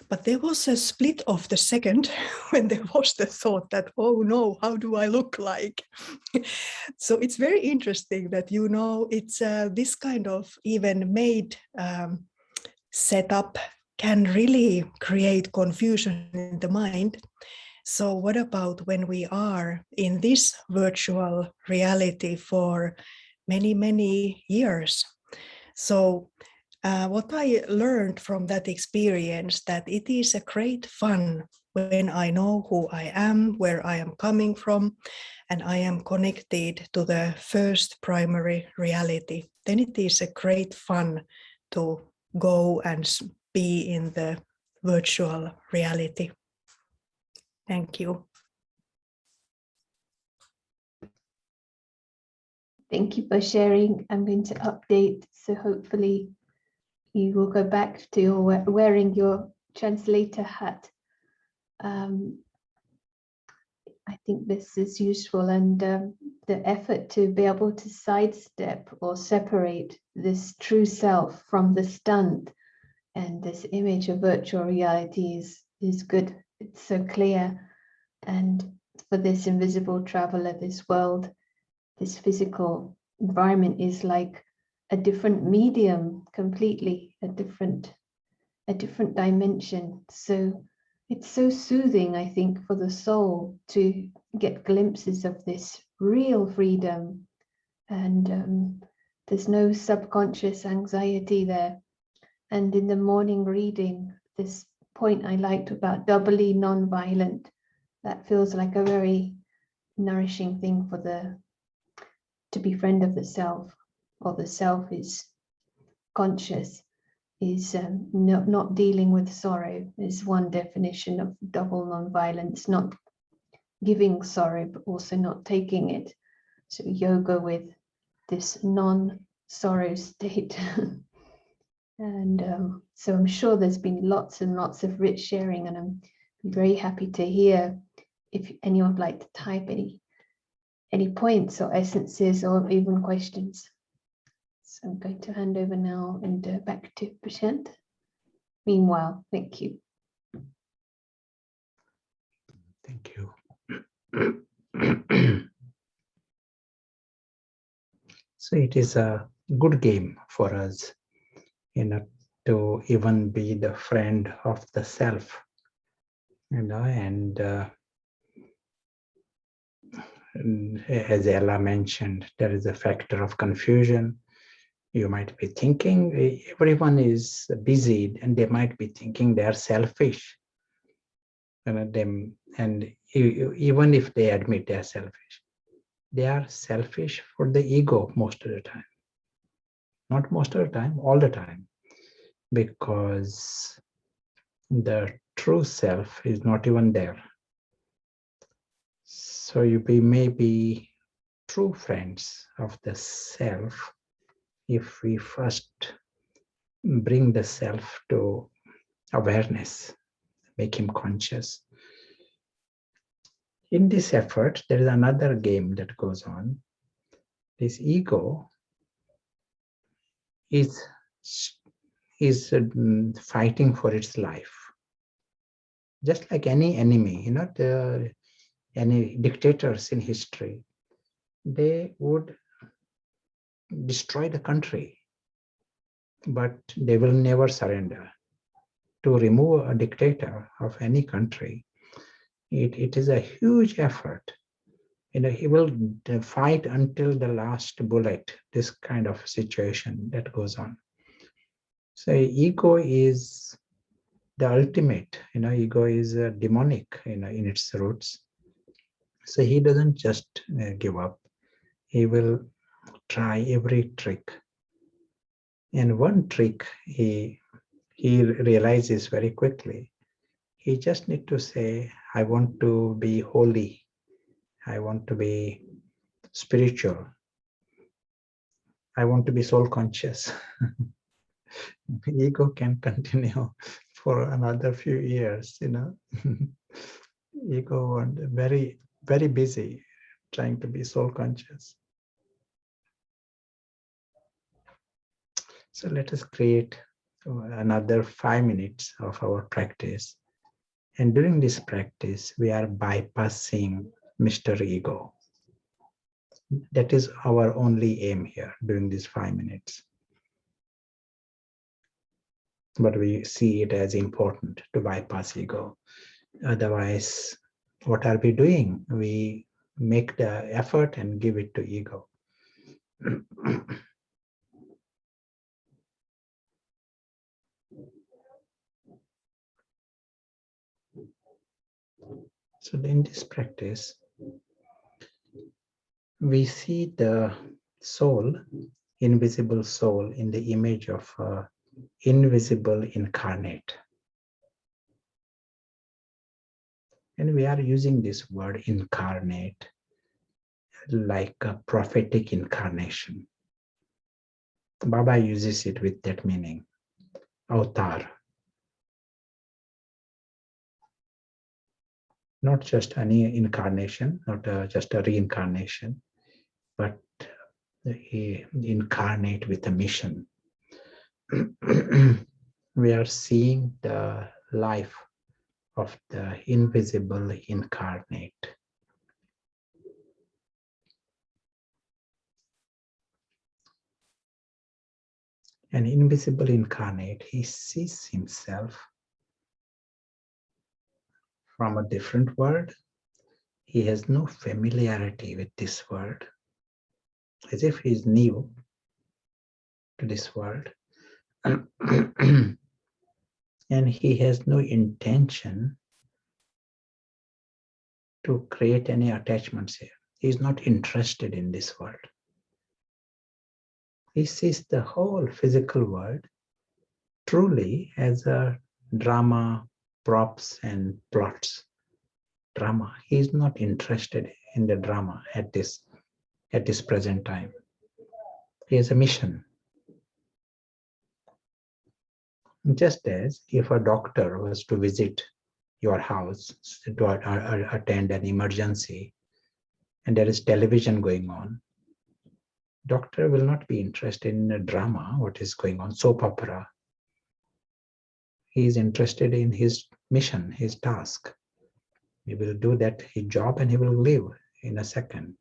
But there was a split of the second when there was the thought that, oh no, how do I look like? So it's very interesting that, it's this kind of even made setup can really create confusion in the mind. So what about when we are in this virtual reality for many, many years? So what I learned from that experience, that it is a great fun when I know who I am, where I am coming from, and I am connected to the first primary reality. Then it is a great fun to go and be in the virtual reality. Thank you. Thank you for sharing. I'm going to update, so hopefully you will go back to your wearing your translator hat. I think this is useful, and the effort to be able to sidestep or separate this true self from the stunt and this image of virtual reality is good. It's so clear. And for this invisible traveler, this world, this physical environment is like a different medium completely, a different dimension. So it's so soothing, I think, for the soul to get glimpses of this real freedom, and there's no subconscious anxiety there. And in the morning reading, this point I liked about doubly non-violent, that feels like a very nourishing thing for to be friend of the self, or the self is conscious, is not dealing with sorrow, is one definition of double non-violence, not giving sorrow, but also not taking it. So yoga with this non-sorrow state. And so I'm sure there's been lots and lots of rich sharing, and I'm very happy to hear if anyone would like to type any points or essences or even questions. So I'm going to hand over now and back to Prashant. Meanwhile, thank you. Thank you. So it is a good game for us, to even be the friend of the self, and as Ella mentioned, there is a factor of confusion. You might be thinking everyone is busy, and they might be thinking they are selfish. And even if they admit they are selfish for the ego most of the time. Not most of the time, all the time. Because the true self is not even there. So we may be true friends of the self if we first bring the self to awareness, make him conscious. In this effort, there is another game that goes on. This ego is fighting for its life. Just like any enemy, any dictators in history, they would destroy the country, but they will never surrender. To remove a dictator of any country, it is a huge effort. He will fight until the last bullet, this kind of situation that goes on. So ego is the ultimate, ego is demonic, in its roots. So he doesn't just give up. He will try every trick. And one trick he realizes very quickly. He just need to say, I want to be holy. I want to be spiritual. I want to be soul conscious. Ego can continue for another few years, Ego very, very busy trying to be soul conscious. So let us create another 5 minutes of our practice. And during this practice, we are bypassing Mr. Ego. That is our only aim here during these 5 minutes. But we see it as important to bypass ego. Otherwise, What are we doing? We make the effort and give it to ego. So in this practice, we see the soul, invisible soul, in the image of invisible incarnate. And we are using this word incarnate like a prophetic incarnation. Baba uses it with that meaning, avatar. Not just any incarnation, not just a reincarnation, but incarnate with a mission. We are seeing the life of the invisible incarnate. An invisible incarnate, he sees himself from a different world. He has no familiarity with this world, as if he is new to this world. And he has no intention to create any attachments here. He is not interested in this world. He sees the whole physical world truly as a drama, props and plots. Drama. He is not interested in the drama at this present time. He has a mission. Just as if a doctor was to visit your house to attend an emergency and there is television going on, doctor will not be interested in a drama, what is going on, soap opera. He is interested in his mission, his task. He will do that his job and he will leave in a second.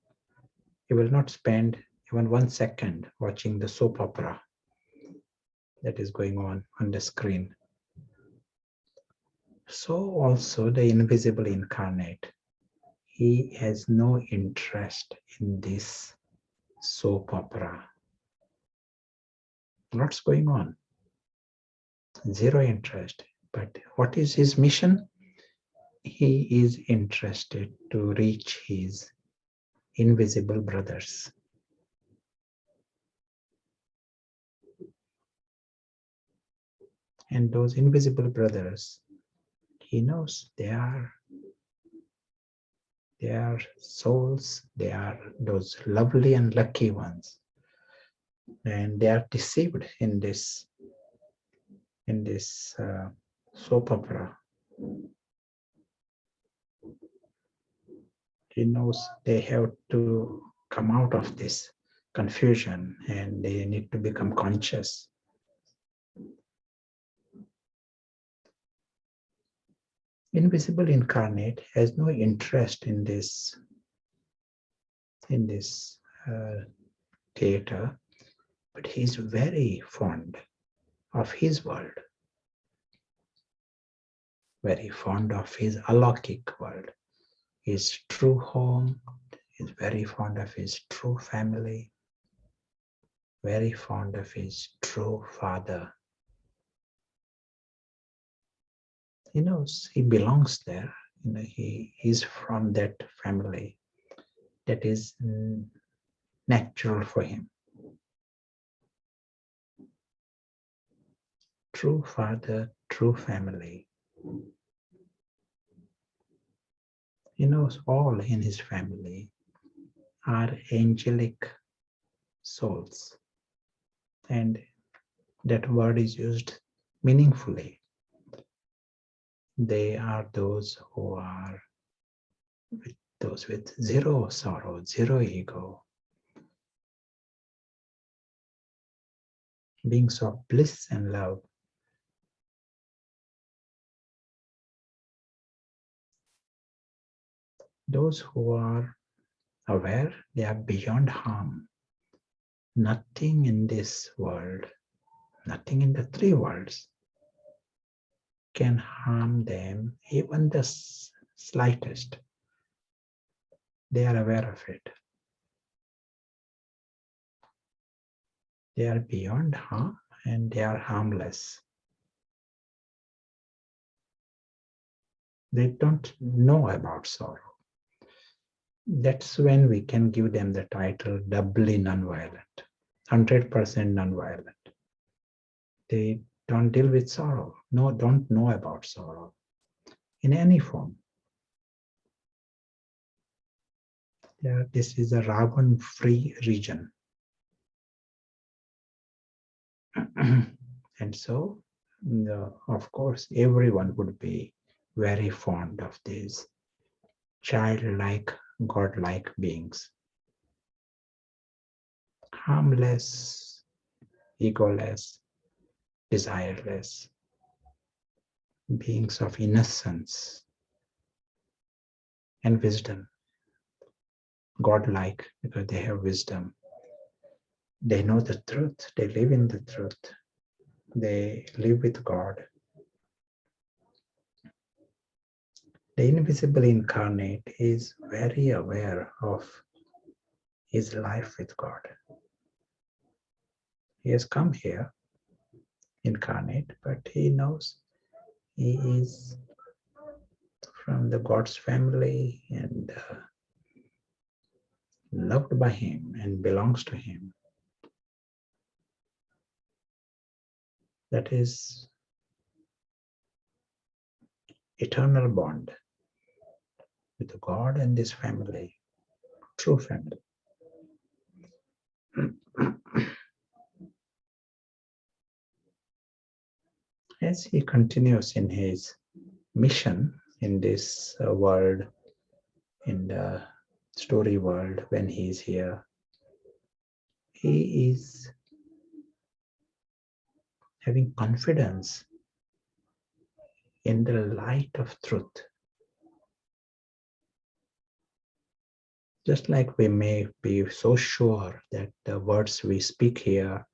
He will not spend even 1 second watching the soap opera that is going on the screen. So also the invisible incarnate, he has no interest in this soap opera. What's going on? Zero interest. But what is his mission? He is interested to reach his invisible brothers. And those invisible brothers, he knows they are souls, they are those lovely and lucky ones. And they are deceived in this soap opera. He knows they have to come out of this confusion and they need to become conscious. Invisible incarnate has no interest in this theater, but he is very fond of his world, very fond of his alaukic world, his true home. Is very fond of his true family, very fond of his true father. He knows he belongs there. He is from that family. That is natural for him. True father, true family. He knows all in his family are angelic souls. And that word is used meaningfully. They are those who are those with zero sorrow, zero ego, beings of bliss and love. Those who are aware, they are beyond harm. Nothing in this world, nothing in the three worlds can harm them even the slightest. They are aware of it. They are beyond harm and they are harmless. They don't know about sorrow. That's when we can give them the title doubly nonviolent, 100% nonviolent. They don't deal with sorrow. No, don't know about sorrow in any form. Yeah, this is a Ravan-free region. And so, of course, everyone would be very fond of these childlike, godlike beings. Harmless, egoless, desireless, beings of innocence and wisdom. Godlike because they have wisdom. They know the truth. They live in the truth. They live with God. The invisible incarnate is very aware of his life with God. He has come here incarnate, but he knows he is from the God's family and loved by him and belongs to him. That is eternal bond with God and this family, true family. As he continues in his mission in this world, in the story world, when he is here, he is having confidence in the light of truth. Just like we may be so sure that the words we speak here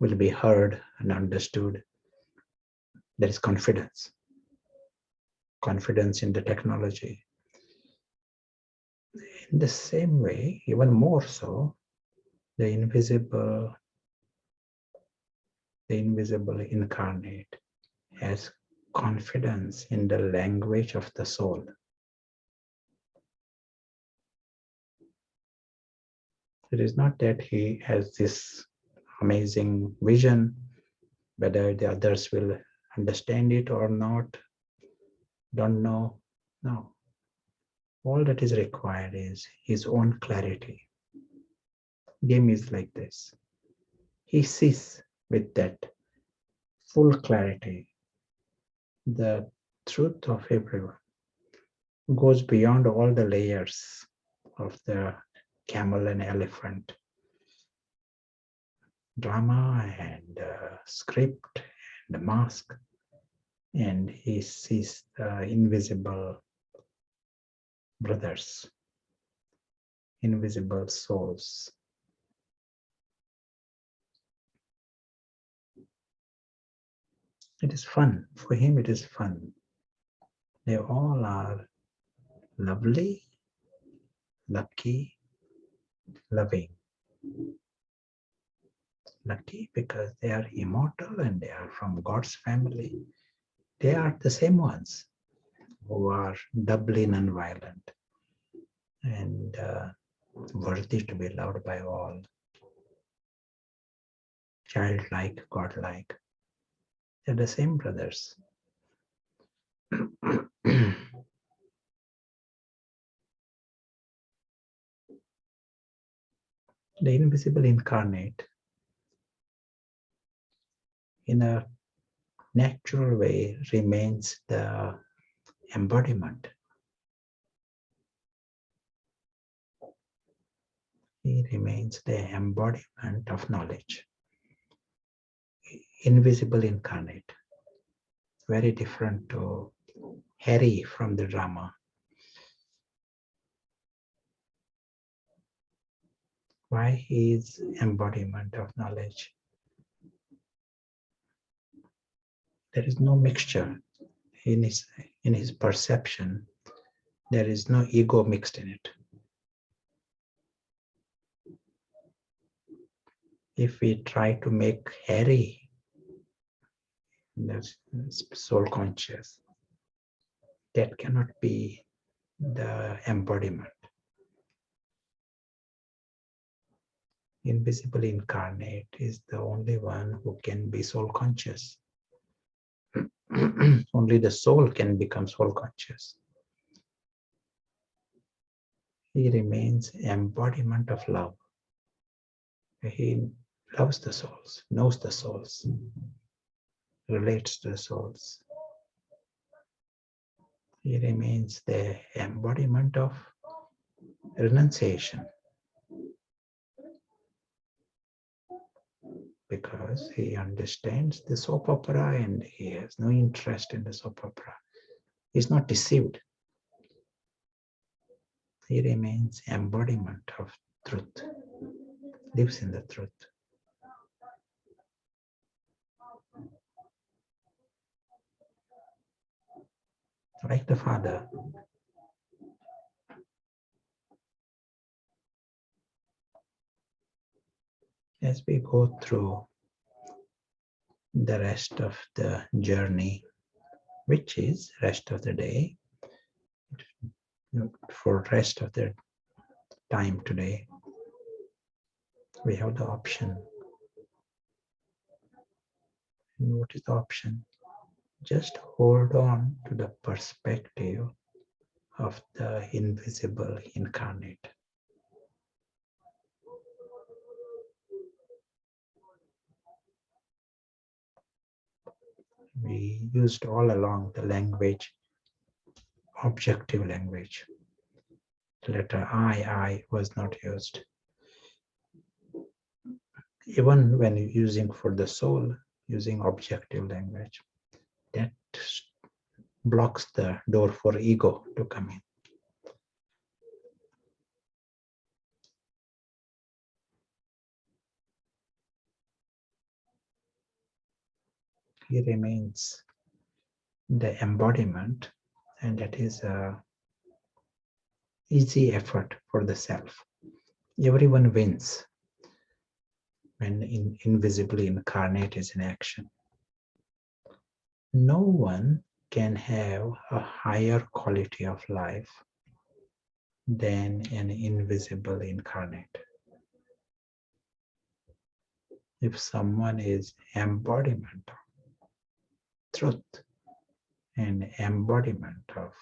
will be heard and understood, there is confidence. Confidence in the technology. In the same way, even more so, the invisible incarnate has confidence in the language of the soul. It is not that he has this amazing vision, whether the others will understand it or not, don't know. No. All that is required is his own clarity. Game is like this. He sees with that full clarity the truth of everyone, goes beyond all the layers of the camel and elephant drama and script and the mask, and he sees the invisible brothers, invisible souls. It is fun. For him, it is fun. They all are lovely, lucky, loving. Lucky because they are immortal and they are from God's family. They are the same ones who are doubly nonviolent and worthy to be loved by all. Childlike, godlike. They're the same brothers. The invisible incarnate, in a natural way, remains the embodiment. He remains the embodiment of knowledge. Invisible incarnate. Very different to Harry from the drama. Why he is embodiment of knowledge? There is no mixture in his perception. There is no ego mixed in it. If we try to make Harry the soul conscious, that cannot be the embodiment. Invisible incarnate is the only one who can be soul conscious. Only the soul can become soul conscious. He remains embodiment of love. He loves the souls, knows the souls, relates to the souls. He remains the embodiment of renunciation, because he understands the soap opera and he has no interest in the soap opera. He's not deceived. He remains embodiment of truth, lives in the truth. Like the Father. As we go through the rest of the journey, which is rest of the day, for rest of the time today, we have the option. And what is the option? Just hold on to the perspective of the invisible incarnate. We used all along the language, objective language. The letter I was not used. Even when using for the soul, using objective language, that blocks the door for ego to come in. He remains the embodiment, and that is a easy effort for the self. Everyone wins when invisibly incarnate is in action. No one can have a higher quality of life than an invisible incarnate. If someone is embodiment of truth and embodiment of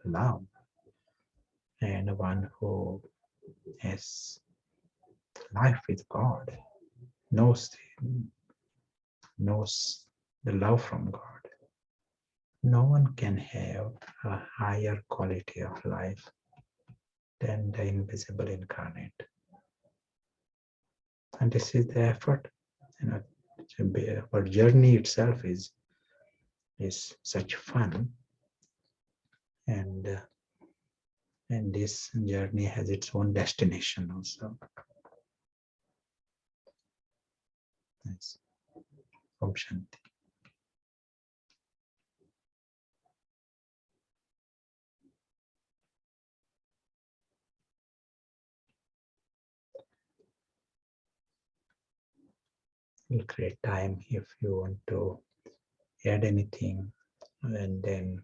love, and one who has life with God, knows the love from God, no one can have a higher quality of life than the invisible incarnate. And this is the effort. Our journey itself is such fun, and this journey has its own destination also. Yes. Om Shanti. We'll create time if you want to add anything, and then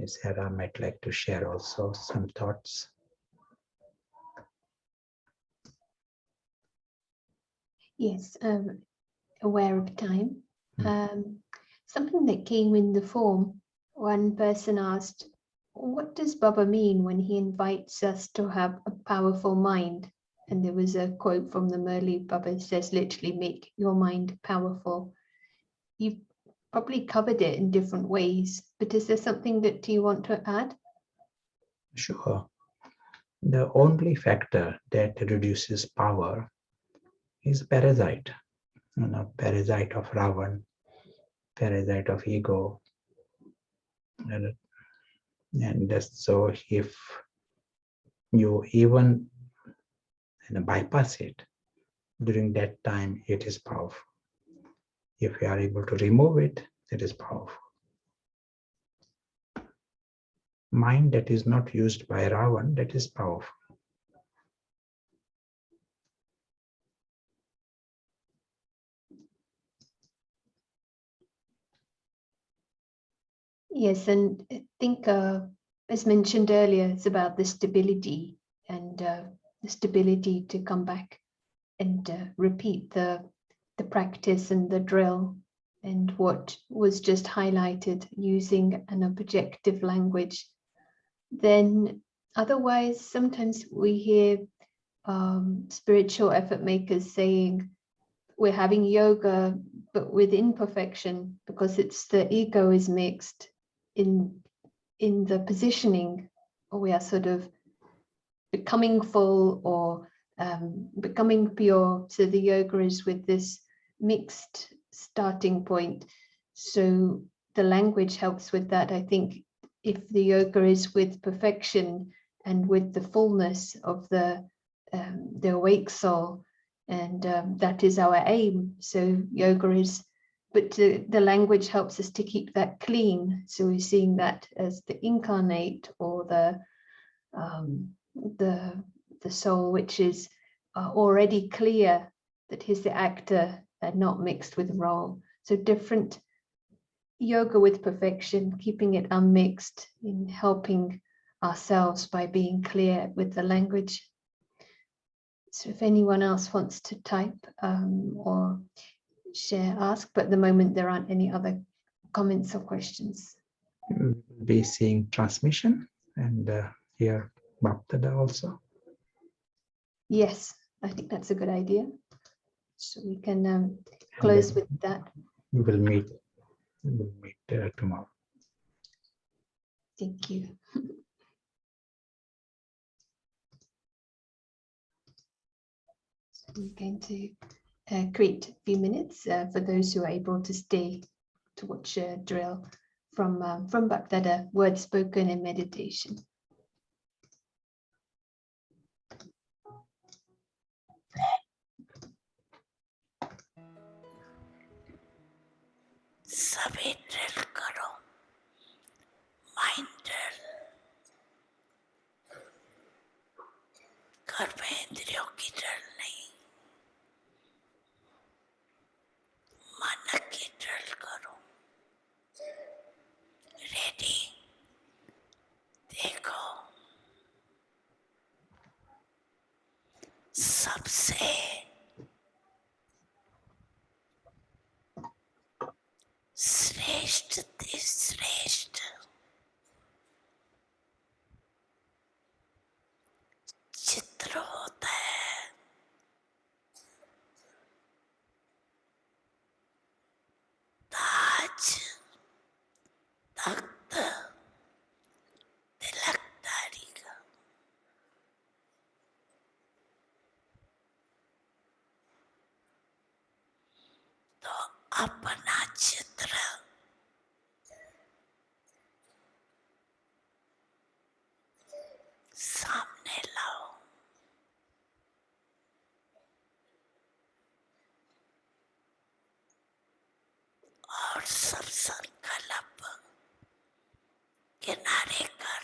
Sarah might like to share also some thoughts. Yes, aware of time. Something that came in the form, one person asked, what does Baba mean when he invites us to have a powerful mind? And there was a quote from the Murli. Baba says, literally, make your mind powerful. You've probably covered it in different ways, but is there something that you want to add? Sure. The only factor that reduces power is parasite. Parasite of Ravan, parasite of ego. And so if you even bypass it, during that time it is powerful. If you are able to remove it, it is powerful. Mind that is not used by Ravan, that is powerful. Yes, and I think, as mentioned earlier, it's about the stability and the stability to come back and repeat the practice and the drill, and what was just highlighted, using an objective language. Then otherwise, sometimes we hear spiritual effort makers saying we're having yoga but with imperfection, because it's the ego is mixed in the positioning, or we are sort of becoming full or becoming pure. So the yoga is with this mixed starting point. So the language helps with that. I think if the yoga is with perfection and with the fullness of the awake soul, and that is our aim. So yoga is, but the language helps us to keep that clean. So we're seeing that as the incarnate, or the soul which is already clear that he's the actor and not mixed with role. So different yoga with perfection, keeping it unmixed, in helping ourselves by being clear with the language. So if anyone else wants to type or share, ask, but at the moment there aren't any other comments or questions. We'll be seeing transmission and here Baptada also. Yes, I think that's a good idea. So we can close with that. We will meet tomorrow. Thank you. So we're going to create a few minutes for those who are able to stay to watch a drill from Baptada, word spoken and meditation. सभी drill करो, mind drill, कर्मेंद्रियों की drill नहीं, मन की drill करो। Ready, देखो, सबसे श्रेष्ठ ते श्रेष्ठ चित्र होता है ताज, तख्त, तिलकदारी का। तो अपना चित्र सामने लाओ और सब संकल्प किनारे कर।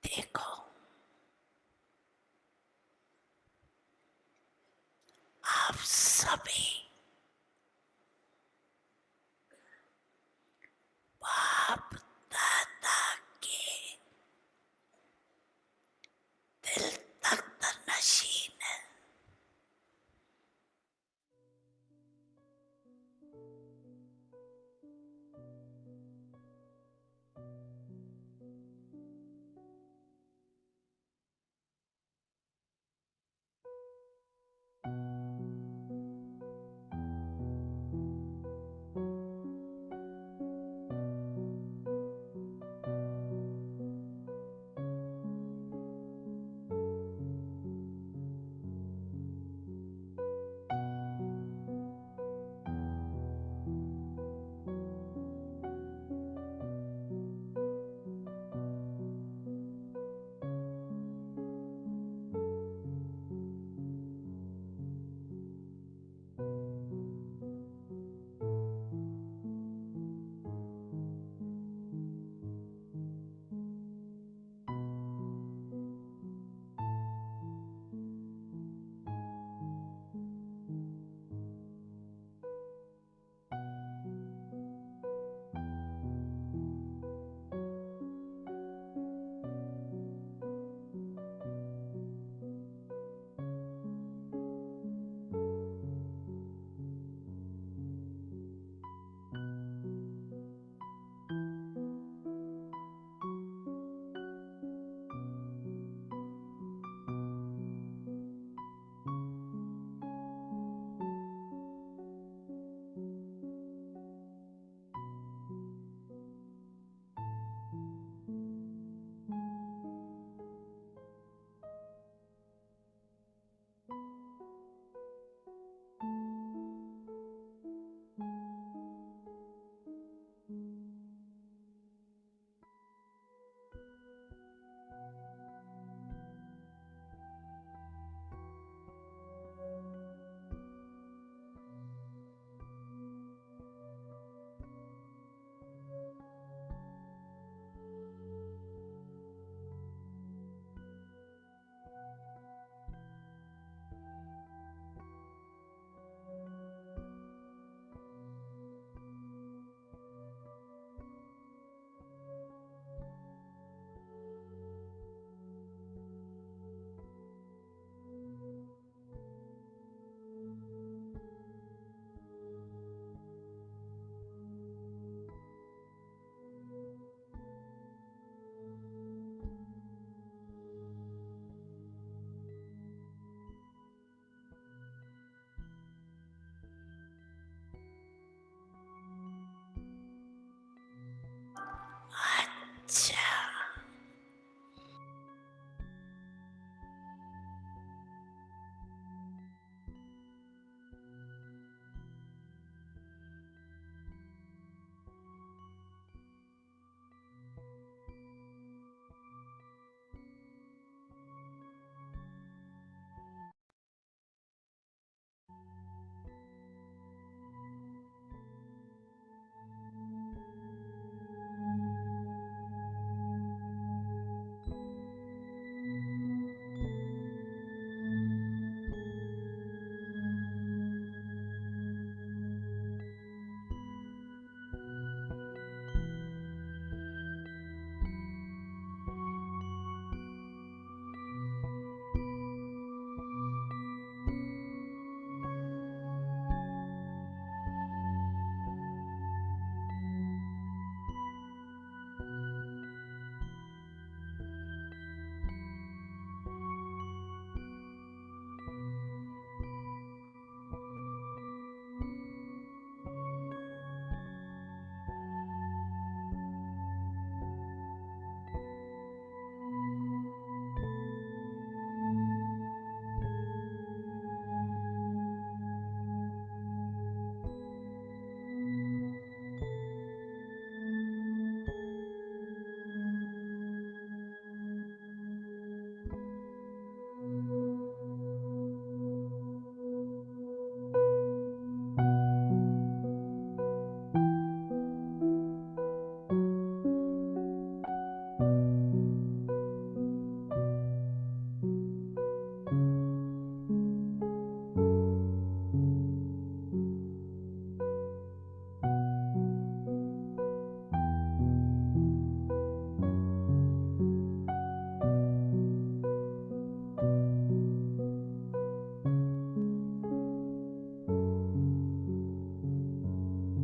देखो, आप सभी